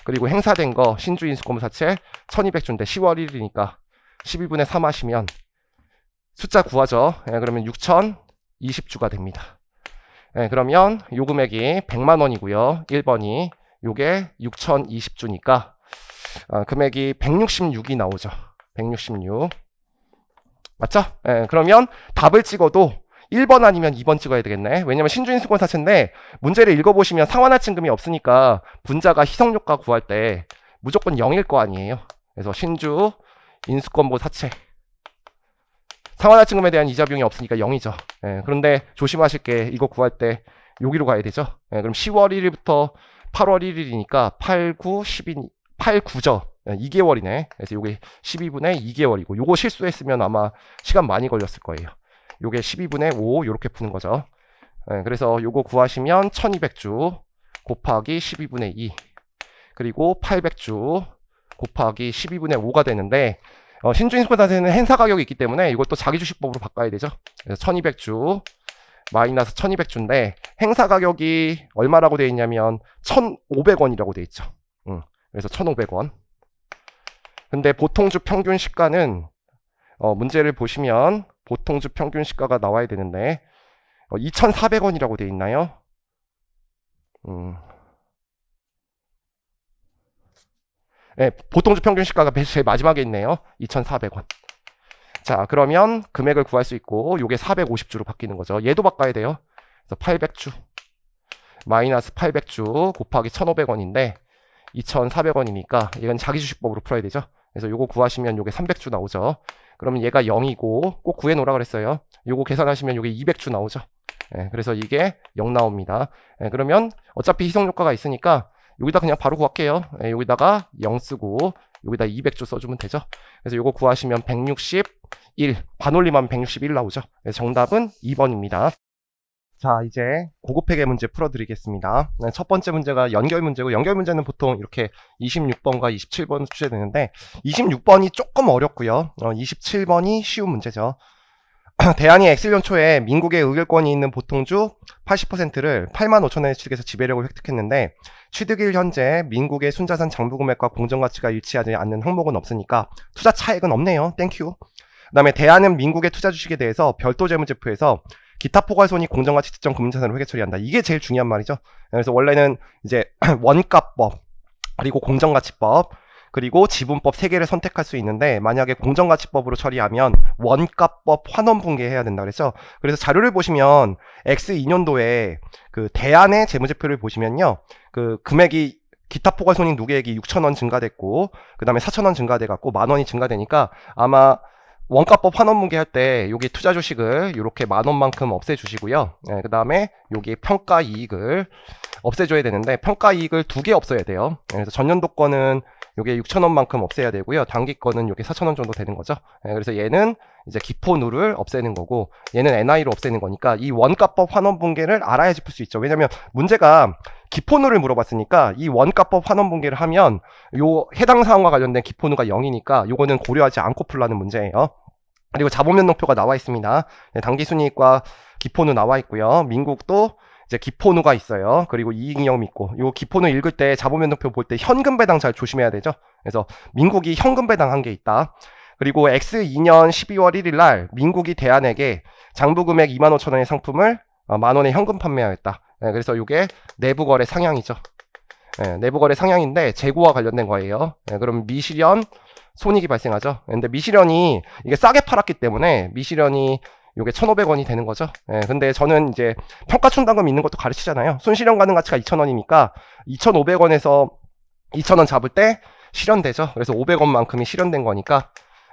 그리고 행사된 거 신주인수권자체 1200주인데 10월 1일이니까 12분의 3 하시면 숫자 구하죠. 예, 그러면 6,020주가 됩니다. 예, 그러면 요 금액이 100만 원이고요. 1번이 요게 6,020주니까 금액이 166이 나오죠. 166. 맞죠? 예, 그러면 답을 찍어도 1번 아니면 2번 찍어야 되겠네. 왜냐면 신주인수권사채인데 문제를 읽어보시면 상환할증금이 없으니까 분자가 희석효과 구할 때 무조건 0일 거 아니에요. 그래서 신주 인수권보 사채 상환할증금에 대한 이자 비용이 없으니까 0이죠. 예, 그런데 조심하실 게 이거 구할 때 여기로 가야 되죠. 예, 그럼 10월 1일부터 8월 1일이니까 8, 9, 12, 8, 9죠. 2개월이네. 그래서 요게 12분의 2개월이고 요거 실수했으면 아마 시간 많이 걸렸을 거예요. 요게 12분의 5 요렇게 푸는 거죠. 예, 그래서 요거 구하시면 1200주 곱하기 12분의 2 그리고 800주 곱하기 12분의 5가 되는데 신주인수권사채는 행사 가격이 있기 때문에 이것도 자기주식법으로 바꿔야 되죠. 그래서 1200주 마이너스 1200주인데 행사 가격이 얼마라고 되어 있냐면 1500원이라고 되어 있죠. 그래서 1500원. 근데 보통주 평균 시가는 문제를 보시면 보통주 평균 시가가 나와야 되는데 2400원이라고 되어 있나요? 네, 보통주 평균 시가가 제일 마지막에 있네요. 2400원. 자, 그러면 금액을 구할 수 있고 요게 450주로 바뀌는 거죠. 얘도 바꿔야 돼요. 그래서 800주 마이너스 800주 곱하기 1500원인데 2400원이니까 이건 자기주식법으로 풀어야 되죠. 그래서 요거 구하시면 요게 300주 나오죠. 그러면 얘가 0이고 꼭 구해놓으라 그랬어요. 요거 계산하시면 요게 200주 나오죠. 예, 그래서 이게 0 나옵니다. 예, 그러면 어차피 희석효과가 있으니까 여기다 그냥 바로 구할게요. 예, 여기다가 0 쓰고 여기다 200주 써주면 되죠. 그래서 요거 구하시면 161 반올림하면 161 나오죠. 그래서 정답은 2번입니다. 자, 이제 고급회계 문제 풀어드리겠습니다. 네, 첫 번째 문제가 연결 문제고 연결 문제는 보통 이렇게 26번과 27번 출제되는데 26번이 조금 어렵고요. 27번이 쉬운 문제죠. 대한이 X년 초에 민국의 의결권이 있는 보통주 80%를 85,000원의 취득에서 지배력을 획득했는데 취득일 현재 민국의 순자산 장부금액과 공정가치가 일치하지 않는 항목은 없으니까 투자 차익은 없네요. 땡큐. 그 다음에 대한은 민국의 투자 주식에 대해서 별도 재무제표에서 기타 포괄손익 공정가치 특정 금융자산을 회계 처리한다. 이게 제일 중요한 말이죠. 그래서 원래는 이제 원가법 그리고 공정가치법 그리고 지분법 3개를 선택할 수 있는데 만약에 공정가치법으로 처리하면 원가법 환원분개해야 된다 그랬죠. 그래서 자료를 보시면 X2년도에 그 대안의 재무제표를 보시면요. 그 금액이 기타 포괄손익 누계액이 6,000원 증가됐고 그 다음에 4,000원 증가돼 갖고 10,000원이 증가되니까 아마 원가법 환원분개할 때 여기 투자 주식을 이렇게 10,000원만큼 없애주시고요. 네, 그 다음에 여기 평가이익을 없애줘야 되는데 평가이익을 2개 없어야 돼요. 네, 그래서 전년도 거는 요게 6,000원만큼 없애야 되고요. 단기 거는 요게 4,000원 정도 되는 거죠. 네, 그래서 얘는 이제 기포누를 없애는 거고 얘는 NI로 없애는 거니까 이 원가법 환원분개를 알아야지 풀 수 있죠. 왜냐면 문제가 기포누를 물어봤으니까 이 원가법 환원분개를 하면 요 해당 사항과 관련된 기포누가 0이니까 요거는 고려하지 않고 풀라는 문제예요. 그리고 자본면목표가 나와 있습니다. 네, 당기순이익과 기포누 나와 있고요. 민국도 이제 기포누가 있어요. 그리고 이익잉여금 있고 요 기포누 읽을 때 자본면목표 볼 때 현금 배당 잘 조심해야 되죠. 그래서 민국이 현금 배당 한 게 있다. 그리고 X2년 12월 1일 날 민국이 대안에게 장부금액 25,000원의 상품을 10,000원에 현금 판매하였다. 네, 그래서 이게 내부거래 상향이죠. 네, 내부거래 상향인데 재고와 관련된 거예요. 네, 그럼 미실현 손익이 발생하죠. 근데 미실현이 이게 싸게 팔았기 때문에 미실현이 요게 1,500원이 되는 거죠. 예, 근데 저는 이제 평가충당금 있는 것도 가르치잖아요. 순실현 가능 가치가 2,000원이니까 2,500원에서 2,000원 잡을 때 실현되죠. 그래서 500원만큼이 실현된 거니까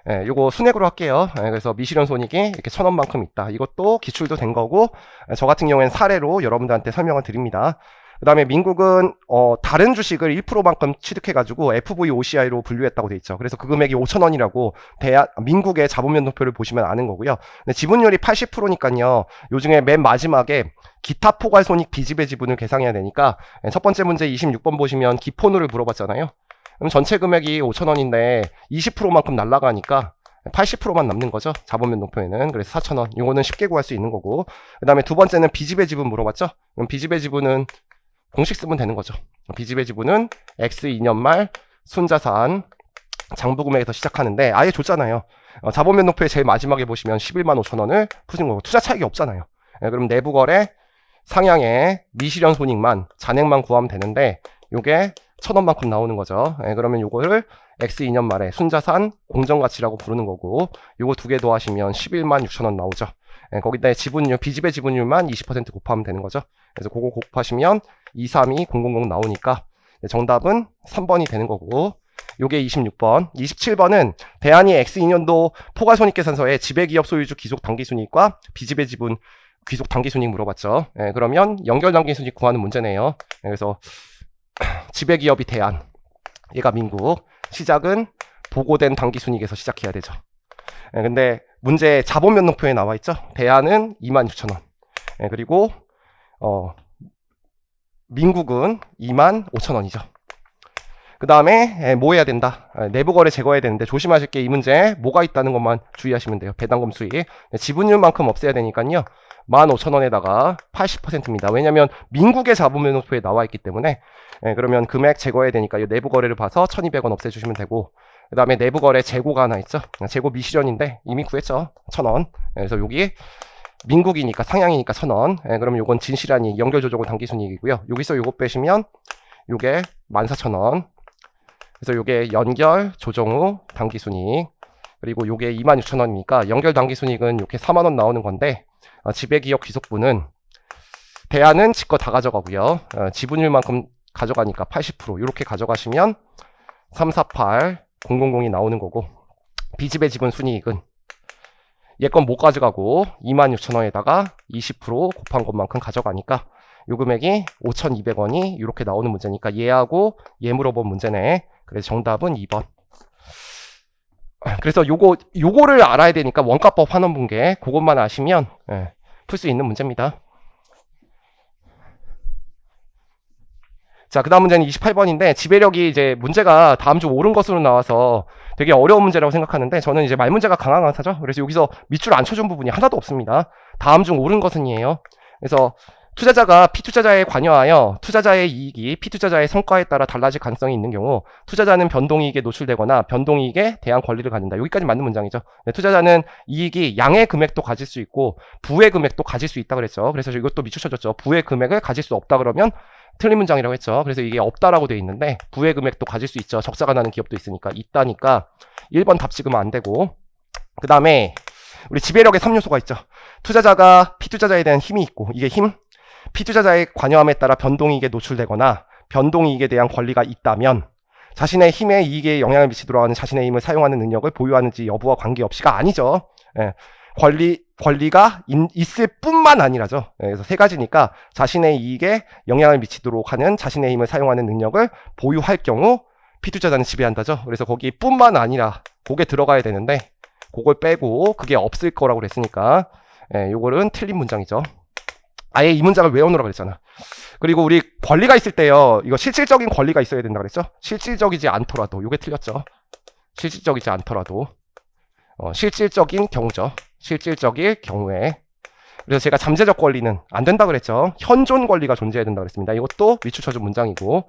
예, 요거 순액으로 할게요. 예, 그래서 미실현 손익이 이렇게 1,000원만큼 있다. 이것도 기출도 된 거고 저 같은 경우에는 사례로 여러분들한테 설명을 드립니다. 그 다음에 민국은 다른 주식을 1%만큼 취득해가지고 FVOCI로 분류했다고 돼 있죠. 그래서 그 금액이 5,000원이라고 민국의 자본면목표를 보시면 아는 거고요. 근데 지분율이 80%니까요. 요중에 맨 마지막에 기타 포괄손익 비지배 지분을 계산해야 되니까 첫 번째 문제 26번 보시면 기포누를 물어봤잖아요. 그럼 전체 금액이 5,000원인데 20%만큼 날라가니까 80%만 남는 거죠. 자본면목표에는. 그래서 4,000원. 이거는 쉽게 구할 수 있는 거고. 그 다음에 두 번째는 비지배 지분 물어봤죠. 그럼 비지배 지분은 공식 쓰면 되는 거죠. 비지배 지분은 X2년 말 순자산 장부금액에서 시작하는데 아예 줬잖아요. 자본 면목표의 제일 마지막에 보시면 11만 5천 원을 푸신 거고 투자 차익이 없잖아요. 그럼 내부 거래 상향에 미실현 손익만 잔액만 구하면 되는데 요게 1,000원만큼 나오는 거죠. 그러면 요거를 X2년 말에 순자산 공정가치라고 부르는 거고 요거 두 개 더하시면 11만 6천 원 나오죠. 거기다 지분율, 비집의 지분율만 20% 곱하면 되는 거죠. 그래서 그거 곱하시면 232000 나오니까 정답은 3번이 되는 거고 요게 26번. 27번은 대한이 X2년도 포괄손익계산서에 지배기업 소유주 귀속 당기순이익과 비지배 지분 귀속 당기순이익 물어봤죠. 그러면 연결 당기순이익 구하는 문제네요. 그래서 지배기업이 대한, 얘가 민국, 시작은 보고된 당기순이익에서 시작해야 되죠. 근데 문제 자본 면목표에 나와 있죠. 대한은 26,000원. 그리고 민국은 25,000원이죠. 그 다음에 뭐 해야 된다? 내부 거래 제거해야 되는데 조심하실 게 이 문제 뭐가 있다는 것만 주의하시면 돼요. 배당금 수익. 지분율만큼 없애야 되니까요. 15,000원에다가 80%입니다. 왜냐면 민국의 자본 면목표에 나와 있기 때문에 그러면 금액 제거해야 되니까 이 내부 거래를 봐서 1,200원 없애주시면 되고 그 다음에 내부 거래 재고가 하나 있죠. 재고 미실현인데 이미 구했죠. 1,000원. 그래서 여기 민국이니까 상향이니까 1,000원. 그러면 요건 진실한이 연결 조정후 당기순이익이고요. 여기서 요거 빼시면 요게 14,000원. 그래서 요게 연결 조정 후 당기순이익. 그리고 요게 26,000원이니까 연결 당기순이익은 요게 4만원 나오는 건데 지배기업 귀속분은 대안은 지거 다 가져가고요. 지분율만큼 가져가니까 80% 이렇게 가져가시면 348000이 나오는 거고 비지배 지분 순이익은 얘 건 못 가져가고 26,000원에다가 20% 곱한 것만큼 가져가니까 요 금액이 5,200원이 이렇게 나오는 문제니까 얘하고 얘 물어본 문제네. 그래서 정답은 2번. 그래서 요거를 알아야 되니까 원가법 환원분계 그것만 아시면 풀 수 있는 문제입니다. 자, 그 다음 문제는 28번인데 지배력이 이제 문제가 다음 주 옳은 것으로 나와서 되게 어려운 문제라고 생각하는데 저는 이제 말문제가 강한 강사죠. 그래서 여기서 밑줄 안 쳐준 부분이 하나도 없습니다. 다음 중 옳은 것은이에요. 그래서 투자자가 피투자자에 관여하여 투자자의 이익이 피투자자의 성과에 따라 달라질 가능성이 있는 경우 투자자는 변동이익에 노출되거나 변동이익에 대한 권리를 갖는다. 여기까지 맞는 문장이죠. 투자자는 이익이 양의 금액도 가질 수 있고 부의 금액도 가질 수 있다 그랬죠. 그래서 이것도 밑줄 쳐줬죠. 부의 금액을 가질 수 없다 그러면 틀린 문장이라고 했죠. 그래서 이게 없다라고 돼 있는데 부의 금액도 가질 수 있죠. 적자가 나는 기업도 있으니까 있다니까 1번 답 찍으면 안 되고 그 다음에 우리 지배력에 3요소가 있죠. 투자자가 피투자자에 대한 힘이 있고 이게 힘 피투자자의 관여함에 따라 변동이익에 노출되거나 변동이익에 대한 권리가 있다면 자신의 힘에 이익에 영향을 미치도록 하는 자신의 힘을 사용하는 능력을 보유하는지 여부와 관계없이가 아니죠. 권리가 있을 뿐만 아니라죠. 그래서 세 가지니까 자신의 이익에 영향을 미치도록 하는 자신의 힘을 사용하는 능력을 보유할 경우 피투자자는 지배한다죠. 그래서 거기 뿐만 아니라 그게 들어가야 되는데 그걸 빼고 그게 없을 거라고 그랬으니까 요거는 틀린 문장이죠. 아예 이 문장을 외워놓으라 그랬잖아. 그리고 우리 권리가 있을 때요. 이거 실질적인 권리가 있어야 된다 그랬죠? 실질적이지 않더라도. 요게 틀렸죠. 실질적이지 않더라도. 실질적인 경우죠. 실질적일 경우에. 그래서 제가 잠재적 권리는 안 된다 그랬죠. 현존 권리가 존재해야 된다 그랬습니다. 이것도 밑줄 쳐준 문장이고.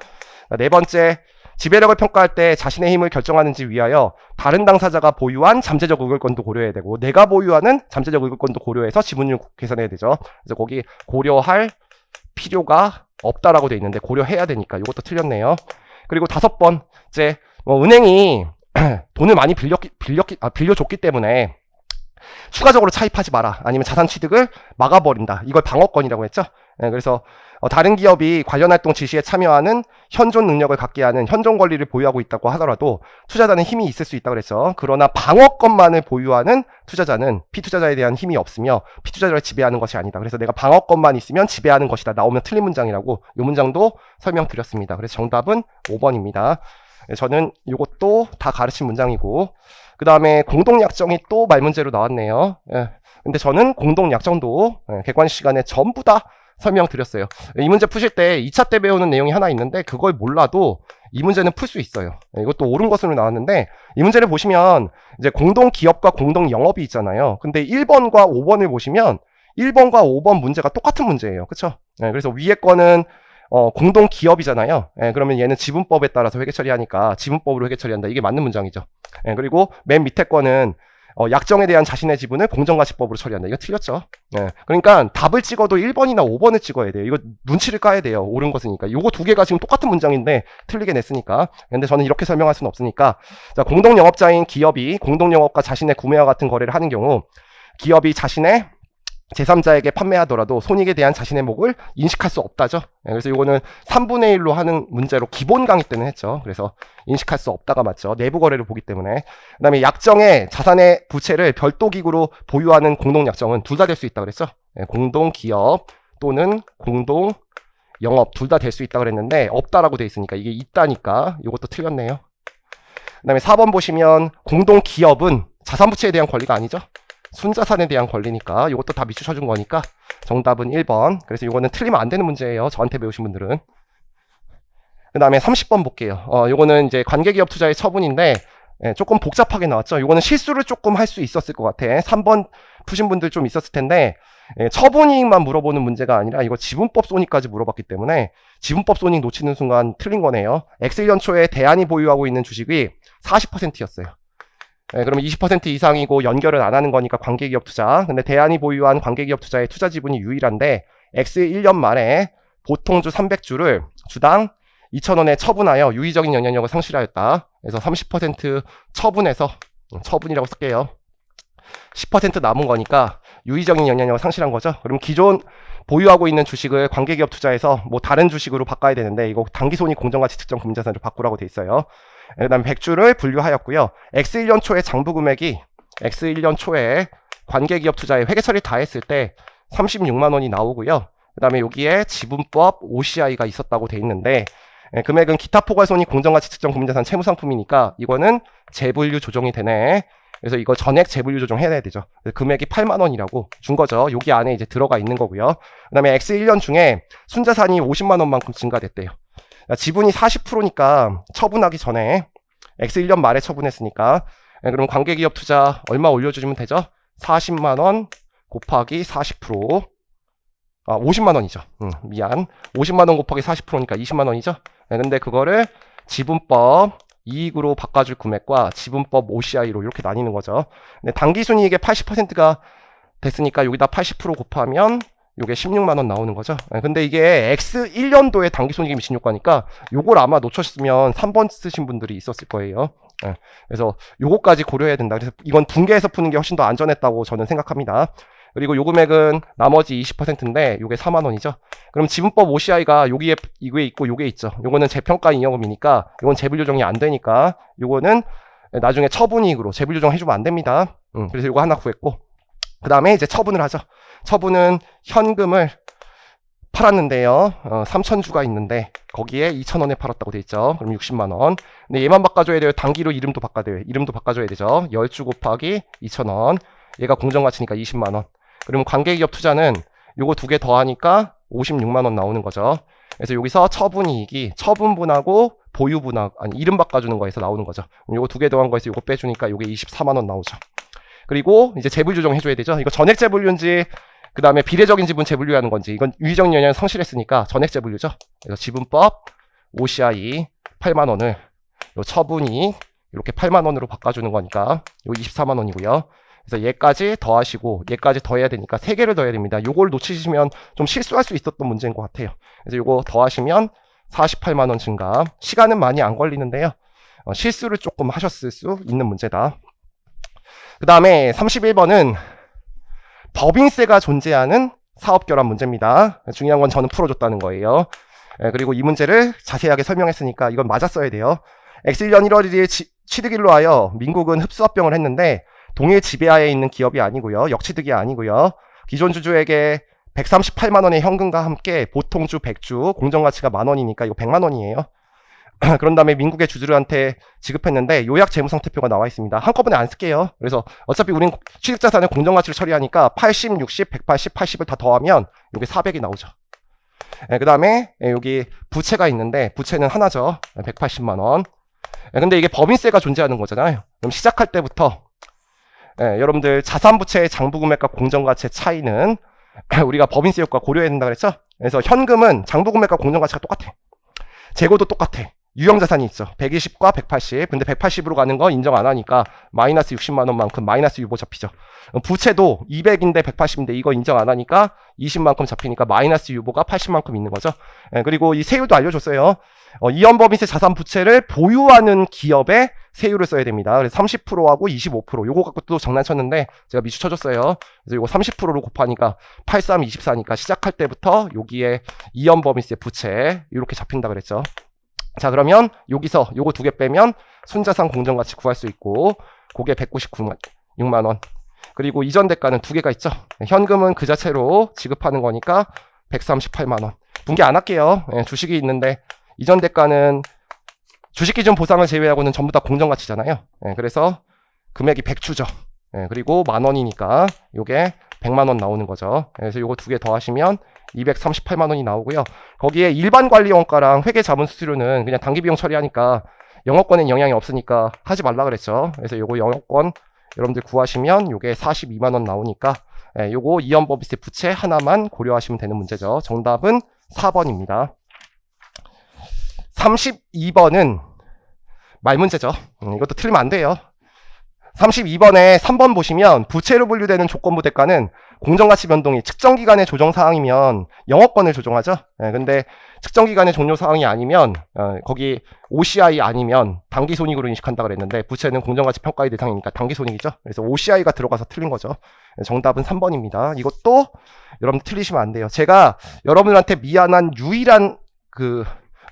네 번째, 지배력을 평가할 때 자신의 힘을 결정하는지 위하여 다른 당사자가 보유한 잠재적 의결권도 고려해야 되고 내가 보유하는 잠재적 의결권도 고려해서 지분율 계산해야 되죠. 그래서 거기 고려할 필요가 없다라고 돼 있는데 고려해야 되니까 이것도 틀렸네요. 그리고 5번째, 은행이 돈을 많이 빌려줬기 때문에 추가적으로 차입하지 마라. 아니면 자산 취득을 막아버린다. 이걸 방어권이라고 했죠. 그래서 다른 기업이 관련 활동 지시에 참여하는 현존 능력을 갖게 하는 현존 권리를 보유하고 있다고 하더라도 투자자는 힘이 있을 수 있다고 그랬죠. 그러나 방어권만을 보유하는 투자자는 피투자자에 대한 힘이 없으며 피투자자를 지배하는 것이 아니다. 그래서 내가 방어권만 있으면 지배하는 것이다. 나오면 틀린 문장이라고 이 문장도 설명드렸습니다. 그래서 정답은 5번입니다. 저는 이것도 다 가르친 문장이고 그 다음에 공동약정이 또 말문제로 나왔네요. 근데 저는 공동약정도 객관 시간에 전부 다 설명드렸어요. 이 문제 푸실 때 2차 때 배우는 내용이 하나 있는데 그걸 몰라도 이 문제는 풀 수 있어요. 이것도 옳은 것으로 나왔는데 이 문제를 보시면 이제 공동기업과 공동영업이 있잖아요. 근데 1번과 5번을 보시면 1번과 5번 문제가 똑같은 문제예요. 그쵸? 그래서 위에 거는 공동기업이잖아요. 그러면 얘는 지분법에 따라서 회계 처리하니까 지분법으로 회계 처리한다. 이게 맞는 문장이죠. 그리고 맨 밑에 거는 약정에 대한 자신의 지분을 공정가치법으로 처리한다. 이거 틀렸죠. 네. 그러니까 답을 찍어도 1번이나 5번을 찍어야 돼요. 이거 눈치를 까야 돼요. 옳은 것이니까. 요거 두 개가 지금 똑같은 문장인데 틀리게 냈으니까. 근데 저는 이렇게 설명할 수는 없으니까. 자, 공동영업자인 기업이 공동영업과 자신의 구매와 같은 거래를 하는 경우 기업이 자신의 제3자에게 판매하더라도 손익에 대한 자신의 몫을 인식할 수 없다죠. 그래서 이거는 3분의 1로 하는 문제로 기본 강의 때는 했죠. 그래서 인식할 수 없다가 맞죠. 내부 거래를 보기 때문에. 그 다음에 약정에 자산의 부채를 별도 기구로 보유하는 공동약정은 둘 다 될 수 있다 그랬죠. 공동기업 또는 공동영업 둘 다 될 수 있다 그랬는데 없다라고 돼 있으니까 이게 있다니까 이것도 틀렸네요. 그 다음에 4번 보시면 공동기업은 자산부채에 대한 권리가 아니죠. 순자산에 대한 권리니까 이것도 다 밑줄쳐준 거니까 정답은 1번. 그래서 이거는 틀리면 안 되는 문제예요. 저한테 배우신 분들은. 그 다음에 30번 볼게요. 이거는 이제 관계기업 투자의 처분인데 조금 복잡하게 나왔죠. 이거는 실수를 조금 할 수 있었을 것 같아. 3번 푸신 분들 좀 있었을 텐데 처분이익만 물어보는 문제가 아니라 이거 지분법 손익까지 물어봤기 때문에 지분법 손익 놓치는 순간 틀린 거네요. X1년 초에 대안이 보유하고 있는 주식이 40%였어요. 그러면 20% 이상이고 연결을 안 하는 거니까 관계기업 투자. 근데 대안이 보유한 관계기업 투자의 투자 지분이 유일한데 X1년 말에 보통주 300주를 주당 2,000원에 처분하여 유의적인 영향력을 상실하였다. 그래서 30% 처분해서 처분이라고 쓸게요. 10% 남은 거니까 유의적인 영향력을 상실한 거죠. 그럼 기존 보유하고 있는 주식을 관계기업 투자해서 뭐 다른 주식으로 바꿔야 되는데 이거 단기손익 공정가치 측정 금융자산으로 바꾸라고 돼 있어요. 그 다음에 100주를 분류하였고요. X1년 초에 장부 금액이 X1년 초에 관계기업 투자에 회계처리 다 했을 때 36만 원이 나오고요. 그 다음에 여기에 지분법 OCI가 있었다고 돼 있는데 금액은 기타 포괄손익 공정가치 측정 금융자산 채무상품이니까 이거는 재분류 조정이 되네. 그래서 이거 전액 재분류 조정해야 되죠. 금액이 8만 원이라고 준 거죠. 여기 안에 이제 들어가 있는 거고요. 그 다음에 X1년 중에 순자산이 50만 원만큼 증가됐대요. 지분이 40%니까 처분하기 전에 X1년 말에 처분했으니까 그럼 관계기업 투자 얼마 올려주시면 되죠? 40만 원 곱하기 40% 50만 원이죠. 미안. 50만 원 곱하기 40%니까 20만 원이죠. 근데 그거를 지분법 이익으로 바꿔줄 금액과 지분법 OCI로 이렇게 나뉘는 거죠. 근데 당기순이익의 80%가 됐으니까 여기다 80% 곱하면 요게 16만 원 나오는 거죠. 근데 이게 X1년도에 당기손익이 16가니까 요걸 아마 놓쳤으면 3번 쓰신 분들이 있었을 거예요. 그래서 요거까지 고려해야 된다. 그래서 이건 분개해서 푸는 게 훨씬 더 안전했다고 저는 생각합니다. 그리고 요 금액은 나머지 20%인데 요게 4만 원이죠. 그럼 지분법 OCI가 여기에 이게 있고 요게 있죠. 요거는 재평가 잉여금이니까 이건 재분류정이 안 되니까 요거는 나중에 처분이익으로 재분류정 해주면 안 됩니다. 그래서 요거 하나 구했고 그 다음에 이제 처분을 하죠. 처분은 현금을 팔았는데요. 3,000주가 있는데 거기에 2,000원에 팔았다고 돼 있죠. 그럼 60만 원. 근데 얘만 바꿔줘야 돼요. 단기로 이름도 바꿔줘야 돼요. 이름도 바꿔줘야 되죠. 10주 곱하기 2,000원. 얘가 공정가치니까 20만 원. 그러면 관계기업 투자는 요거 두 개 더하니까 56만 원 나오는 거죠. 그래서 여기서 처분이익이 처분분하고 보유분하고 아니 이름 바꿔주는 거에서 나오는 거죠. 요거 두 개 더한 거에서 요거 빼주니까 요게 24만 원 나오죠. 그리고 이제 재분류 해줘야 되죠. 이거 전액 재분류인지 그 다음에 비례적인 지분 재분류하는 건지 이건 유의적 영향을 상실했으니까 전액 재분류죠. 그래서 지분법 OCI 8만 원을 요 처분이 이렇게 8만 원으로 바꿔주는 거니까 요 24만 원이고요. 그래서 얘까지 더하시고 얘까지 더해야 되니까 3개를 더해야 됩니다. 요걸 놓치시면 좀 실수할 수 있었던 문제인 것 같아요. 그래서 요거 더하시면 48만 원 증가. 시간은 많이 안 걸리는데요. 실수를 조금 하셨을 수 있는 문제다. 그 다음에 31번은 법인세가 존재하는 사업결합 문제입니다. 중요한 건 저는 풀어줬다는 거예요. 그리고 이 문제를 자세하게 설명했으니까 이건 맞았어야 돼요. X1년 1월 1일 취득일로 하여 민국은 흡수합병을 했는데 동일 지배하에 있는 기업이 아니고요. 역취득이 아니고요. 기존 주주에게 138만 원의 현금과 함께 보통주 100주 공정가치가 만 원이니까 이거 100만 원이에요. 그런 다음에 민국의 주주들한테 지급했는데 요약 재무상태표가 나와 있습니다. 한꺼번에 안 쓸게요. 그래서 어차피 우린 취득자산의 공정가치를 처리하니까 80, 60, 180, 80을 다 더하면 요게 400이 나오죠. 그 다음에 여기 부채가 있는데 부채는 하나죠. 180만 원. 근데 이게 법인세가 존재하는 거잖아요. 그럼 시작할 때부터 여러분들 자산부채의 장부금액과 공정가치의 차이는 우리가 법인세 효과 고려해야 된다 그랬죠. 그래서 현금은 장부금액과 공정가치가 똑같아. 재고도 똑같아. 유형자산이 있죠. 120과 180. 근데 180으로 가는 거 인정 안 하니까 마이너스 60만 원만큼 마이너스 유보 잡히죠. 부채도 200인데 180인데 이거 인정 안 하니까 20만큼 잡히니까 마이너스 유보가 80만큼 있는 거죠. 그리고 이 세율도 알려줬어요. 이연법인세 자산 부채를 보유하는 기업에 세율을 써야 됩니다. 그래서 30%하고 25%. 요거 갖고 또 장난쳤는데 제가 미추 쳐줬어요. 그래서 요거 30%로 곱하니까 83, 24니까 시작할 때부터 여기에 이연법인세 부채 이렇게 잡힌다 그랬죠. 자, 그러면 여기서 요거 두 개 빼면 순자산 공정가치 구할 수 있고 그게 199만 원. 그리고 이전 대가는 두 개가 있죠. 현금은 그 자체로 지급하는 거니까 138만 원. 분개 안 할게요. 주식이 있는데 이전 대가는 주식기준 보상을 제외하고는 전부 다 공정가치잖아요. 그래서 금액이 100주죠. 그리고 만 원이니까 요게 100만 원 나오는 거죠. 그래서 요거 두 개 더하시면 238만 원이 나오고요. 거기에 일반 관리 원가랑 회계 자본 수수료는 그냥 단기 비용 처리하니까 영업권엔 영향이 없으니까 하지 말라 그랬죠. 그래서 요거 영업권 여러분들 구하시면 요게 42만 원 나오니까 요거 이연법인세 부채 하나만 고려하시면 되는 문제죠. 정답은 4번입니다. 32번은 말문제죠. 이것도 틀리면 안 돼요. 32번에 3번 보시면 부채로 분류되는 조건부 대가는 공정가치 변동이 측정 기간의 조정 사항이면 영업권을 조정하죠. 근데 측정 기간의 종료 사항이 아니면 거기 OCI 아니면 단기 손익으로 인식한다 그랬는데 부채는 공정가치 평가의 대상이니까 단기 손익이죠. 그래서 OCI가 들어가서 틀린 거죠. 정답은 3번입니다. 이것도 여러분 틀리시면 안 돼요. 제가 여러분한테 미안한 유일한 그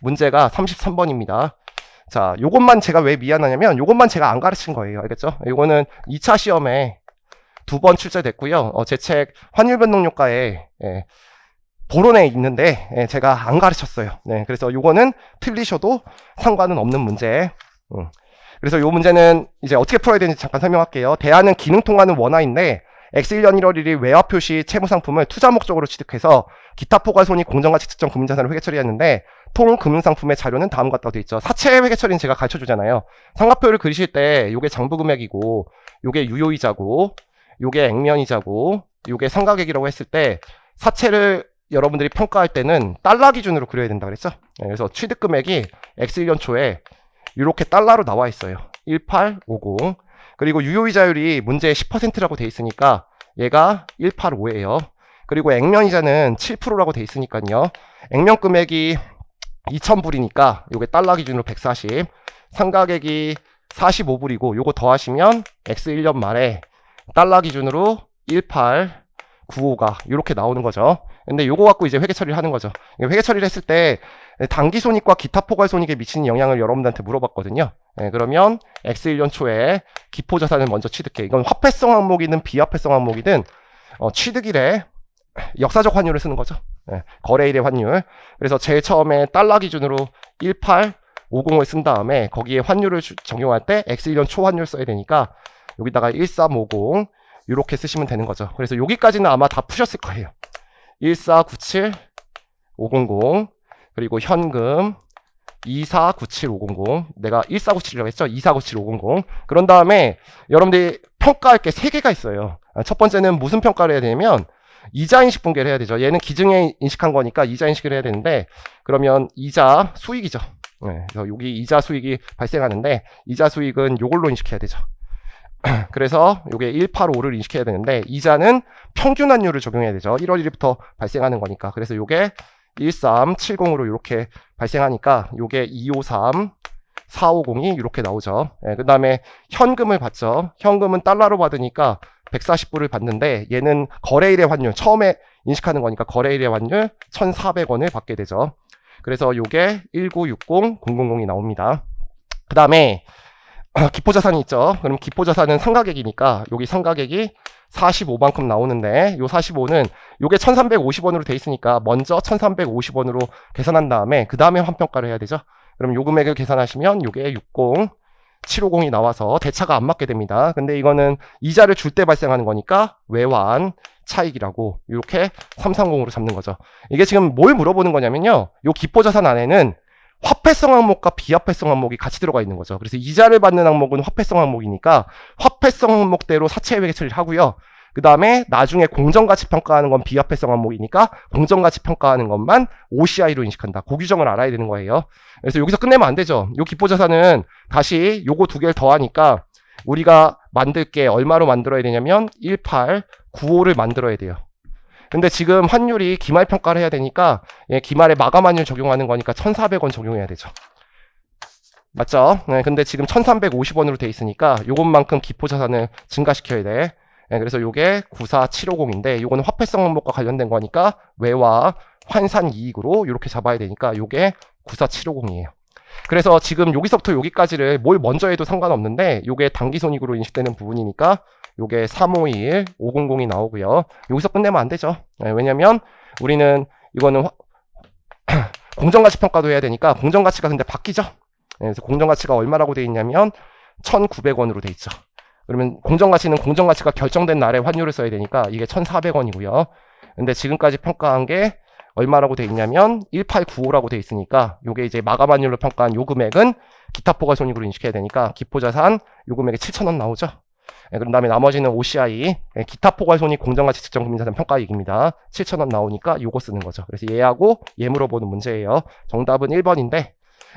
문제가 33번입니다. 자, 요것만 제가 왜 미안하냐면 요것만 제가 안 가르친 거예요. 알겠죠? 요거는 2차 시험에 2번 출제됐고요. 제 책 환율 변동효과에 보론에 있는데 제가 안 가르쳤어요. 그래서 요거는 틀리셔도 상관은 없는 문제. 그래서 요 문제는 이제 어떻게 풀어야 되는지 잠깐 설명할게요. 대안은 기능 통하는 원화인데 X1년 1월 1일 외화 표시 채무 상품을 투자 목적으로 취득해서 기타 포괄손익 공정가치 측정 금융자산을 회계 처리했는데 통 금융상품의 자료는 다음과 같다고 되어 있죠. 사채 회계 처리는 제가 가르쳐 주잖아요. 상가표를 그리실 때 요게 장부 금액이고 요게 유효이자고 요게 액면이자고 요게 상가객이라고 했을 때 사채를 여러분들이 평가할 때는 달러 기준으로 그려야 된다 그랬죠. 그래서 취득 금액이 X1년 초에 이렇게 달러로 나와 있어요. 1850. 그리고 유효이자율이 문제에 10%라고 돼 있으니까 얘가 185예요. 그리고 액면이자는 7%라고 돼 있으니까요. 액면 금액이 2,000불이니까 요게 달러 기준으로 140. 상가객이 45불이고 요거 더하시면 X1년 말에 달러 기준으로 1895가 이렇게 나오는 거죠. 근데 요거 갖고 이제 회계 처리를 하는 거죠. 회계 처리를 했을 때 단기 손익과 기타 포괄 손익에 미치는 영향을 여러분들한테 물어봤거든요. 그러면 X1년 초에 기포 자산을 먼저 취득해. 이건 화폐성 항목이든 비화폐성 항목이든 취득일에 역사적 환율을 쓰는 거죠. 거래일의 환율. 그래서 제일 처음에 달러 기준으로 1850을 쓴 다음에 거기에 환율을 적용할 때 X1년 초 환율 써야 되니까 여기다가 1350 이렇게 쓰시면 되는 거죠. 그래서 여기까지는 아마 다 푸셨을 거예요. 1497500 그리고 현금 2497500 내가 14975라고 했죠? 2497500 그런 다음에 여러분들이 평가할 게 3개가 있어요. 첫 번째는 무슨 평가를 해야 되냐면 이자인식 분괴를 해야 되죠. 얘는 기증에 인식한 거니까 이자인식을 해야 되는데 그러면 이자 수익이죠. 그래서 여기 이자 수익이 발생하는데 이자 수익은 요걸로 인식해야 되죠. 그래서 요게 185를 인식해야 되는데 이자는 평균 환율을 적용해야 되죠. 1월 1일부터 발생하는 거니까. 그래서 요게 1370으로 이렇게 발생하니까 요게 253 450이 이렇게 나오죠. 그 다음에 현금을 받죠. 현금은 달러로 받으니까 140불을 받는데 얘는 거래일의 환율 처음에 인식하는 거니까 거래일의 환율 1,400원을 받게 되죠. 그래서 요게 1960000이 나옵니다. 그 다음에 기포자산이 있죠. 그럼 기포자산은 상가객이니까 여기 상가객이 45만큼 나오는데 요 45는 요게 1350원으로 돼 있으니까 먼저 1350원으로 계산한 다음에 그 다음에 환평가를 해야 되죠. 그럼 요 금액을 계산하시면 요게 60750이 나와서 대차가 안 맞게 됩니다. 근데 이거는 이자를 줄 때 발생하는 거니까 외환 차익이라고 이렇게 330으로 잡는 거죠. 이게 지금 뭘 물어보는 거냐면요. 요 기포자산 안에는 화폐성 항목과 비화폐성 항목이 같이 들어가 있는 거죠. 그래서 이자를 받는 항목은 화폐성 항목이니까 화폐성 항목대로 사채 회계 처리를 하고요. 그 다음에 나중에 공정가치 평가하는 건 비화폐성 항목이니까 공정가치 평가하는 것만 OCI로 인식한다. 그 규정을 알아야 되는 거예요. 그래서 여기서 끝내면 안 되죠. 요 기포자산은 다시 요거 두 개를 더하니까 우리가 만들 게 얼마로 만들어야 되냐면 1895를 만들어야 돼요. 근데 지금 환율이 기말 평가를 해야 되니까 기말에 마감 환율 적용하는 거니까 1,400원 적용해야 되죠. 맞죠? 네, 근데 지금 1,350원으로 돼 있으니까 요것만큼 기포자산을 증가시켜야 돼. 네, 그래서 요게 94750인데 요거는 화폐성 항목과 관련된 거니까 외화 환산 이익으로 이렇게 잡아야 되니까 요게 94750이에요. 그래서 지금 여기서부터 여기까지를 뭘 먼저 해도 상관없는데 요게 당기손익으로 인식되는 부분이니까 요게 351 500이 나오고요. 여기서 끝내면 안 되죠. 네, 왜냐면 우리는 이거는 공정가치 평가도 해야 되니까 공정가치가 근데 바뀌죠. 네, 그래서 공정가치가 얼마라고 돼 있냐면 1,900원으로 돼 있죠. 그러면 공정가치는 공정가치가 결정된 날에 환율을 써야 되니까 이게 1,400원이고요. 근데 지금까지 평가한 게 얼마라고 돼 있냐면 1895라고 돼 있으니까 요게 이제 마감 환율로 평가한 요 금액은 기타 포괄손익으로 인식해야 되니까 기포자산 요 금액에 7,000원 나오죠. 네, 그런 다음에 나머지는 OCI 기타 포괄손익 공정가치 측정 금융자산 평가이익입니다. 7,000원 나오니까 요거 쓰는 거죠. 그래서 얘하고 얘 물어보는 문제예요. 정답은 1번인데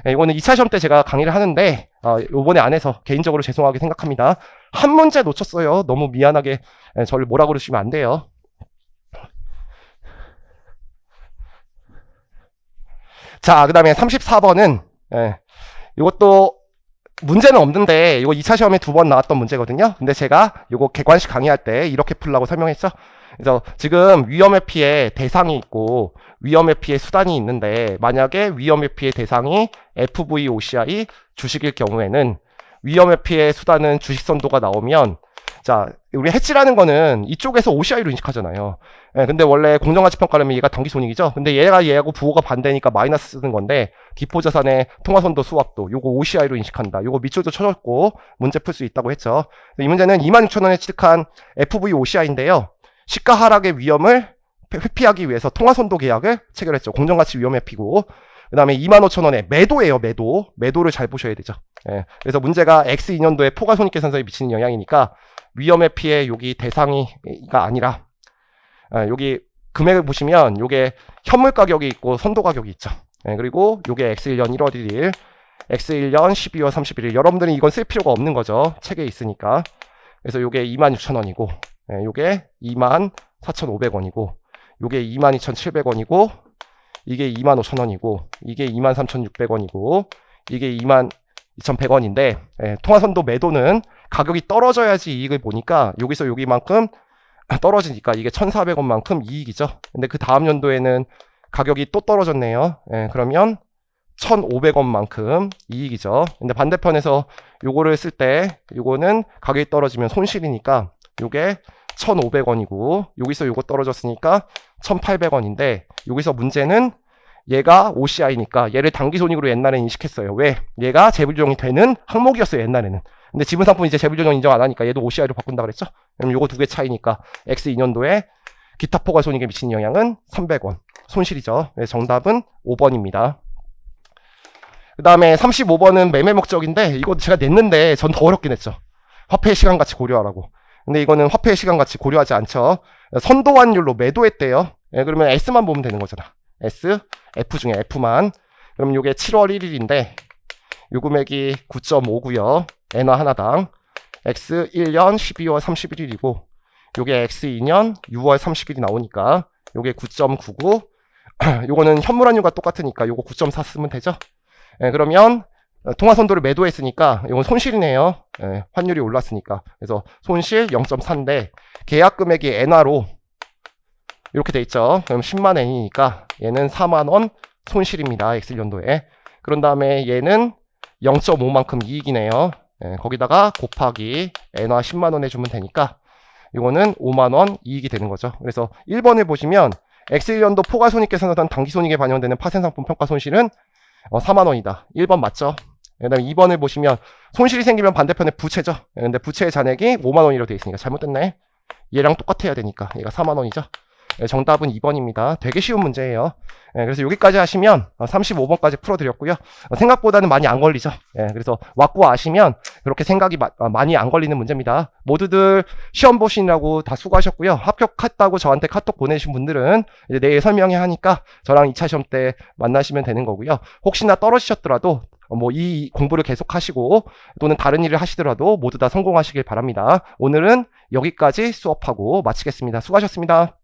이거는 2차 시험 때 제가 강의를 하는데 요번에 안 해서 개인적으로 죄송하게 생각합니다. 한 문제 놓쳤어요. 너무 미안하게 저를 뭐라 그러시면 안 돼요. 자, 그 다음에 34번은 이것도 문제는 없는데 이거 2차 시험에 2번 나왔던 문제거든요. 근데 제가 이거 객관식 강의할 때 이렇게 풀라고 설명했죠. 그래서 지금 위험회피의 대상이 있고 위험회피의 수단이 있는데 만약에 위험회피의 대상이 FVOCI 주식일 경우에는 위험회피의 수단은 주식선도가 나오면 자, 우리 해치라는 거는 이쪽에서 OCI로 인식하잖아요. 근데 원래 공정가치 평가라면 얘가 당기손익이죠. 근데 얘하고 부호가 반대니까 마이너스 쓰는 건데 기포자산의 통화선도 수확도 요거 OCI로 인식한다. 요거 밑줄도 쳐줬고 문제 풀 수 있다고 했죠. 이 문제는 26,000원에 취득한 FVOCI인데요. 시가 하락의 위험을 회피하기 위해서 통화선도 계약을 체결했죠. 공정가치 위험 회피고 그 다음에 25,000원에 매도예요. 매도를 잘 보셔야 되죠. 그래서 문제가 X2년도에 포괄손익계산서에 미치는 영향이니까 위험 회피의 여기 대상이가 아니라 여기 금액을 보시면 요게 현물 가격이 있고 선도 가격이 있죠. 그리고 요게 X1년 1월 1일 X1년 12월 31일 여러분들은 이건 쓸 필요가 없는 거죠. 책에 있으니까. 그래서 요게 26,000원이고 요게 24,500원이고 요게 22,700원이고 이게 25,000원이고 이게 23,600원이고 이게 22,100원인데 통화선도 매도는 가격이 떨어져야지 이익을 보니까 여기서 여기만큼 떨어지니까 이게 1,400원만큼 이익이죠. 근데 그 다음 연도에는 가격이 또 떨어졌네요. 그러면 1,500원만큼 이익이죠. 근데 반대편에서 요거를 쓸 때 요거는 가격이 떨어지면 손실이니까 요게 1,500원이고 여기서 요거 떨어졌으니까 1,800원인데 여기서 문제는 얘가 OCI니까 얘를 당기손익으로 옛날에 인식했어요. 왜? 얘가 재불조정이 되는 항목이었어요. 옛날에는. 근데 지분상품 이제 재불조정 인정 안 하니까 얘도 OCI로 바꾼다 그랬죠? 그럼 요거 두 개 차이니까 X2년도에 기타 포괄손익에 미치는 영향은 300원. 손실이죠. 네, 정답은 5번입니다. 그 다음에 35번은 매매 목적인데 이거 제가 냈는데 전 더 어렵게 냈죠. 화폐 시간 가치 고려하라고. 근데 이거는 화폐 시간 가치 고려하지 않죠. 선도 환율로 매도했대요. 그러면 S만 보면 되는 거잖아. S, F 중에 F만. 그럼 요게 7월 1일인데 요 금액이 9.5고요. 엔화 하나당. X 1년 12월 31일이고 요게 X 2년 6월 30일이 나오니까 요게 9.99. 요거는 현물 환율과 똑같으니까 요거 9.4 쓰면 되죠. 그러면 통화선도를 매도했으니까 이건 손실이네요. 환율이 올랐으니까. 그래서 손실 0.4인데 계약 금액이 엔화로 이렇게 돼 있죠. 그럼 10만 엔이니까 얘는 4만 원 손실입니다. X년도에. 그런 다음에 얘는 0.5만큼 이익이네요. 거기다가 곱하기 엔화 10만 원 해주면 되니까 이거는 5만 원 이익이 되는 거죠. 그래서 1번을 보시면 X1년도 포괄손익계산서단 당기손익에 반영되는 파생상품 평가 손실은 4만 원이다. 1번 맞죠? 그 다음에 2번을 보시면 손실이 생기면 반대편에 부채죠. 근데 부채의 잔액이 5만 원이라고 되어 있으니까 잘못됐네. 얘랑 똑같아야 되니까 얘가 4만 원이죠. 정답은 2번입니다. 되게 쉬운 문제예요. 그래서 여기까지 하시면 35번까지 풀어드렸고요. 생각보다는 많이 안 걸리죠. 그래서 왁구 아시면 그렇게 생각이 많이 안 걸리는 문제입니다. 모두들 시험 보시느라고 다 수고하셨고요. 합격했다고 저한테 카톡 보내신 분들은 이제 내일 설명회 하니까 저랑 2차 시험 때 만나시면 되는 거고요. 혹시나 떨어지셨더라도 뭐 이 공부를 계속 하시고 또는 다른 일을 하시더라도 모두 다 성공하시길 바랍니다. 오늘은 여기까지 수업하고 마치겠습니다. 수고하셨습니다.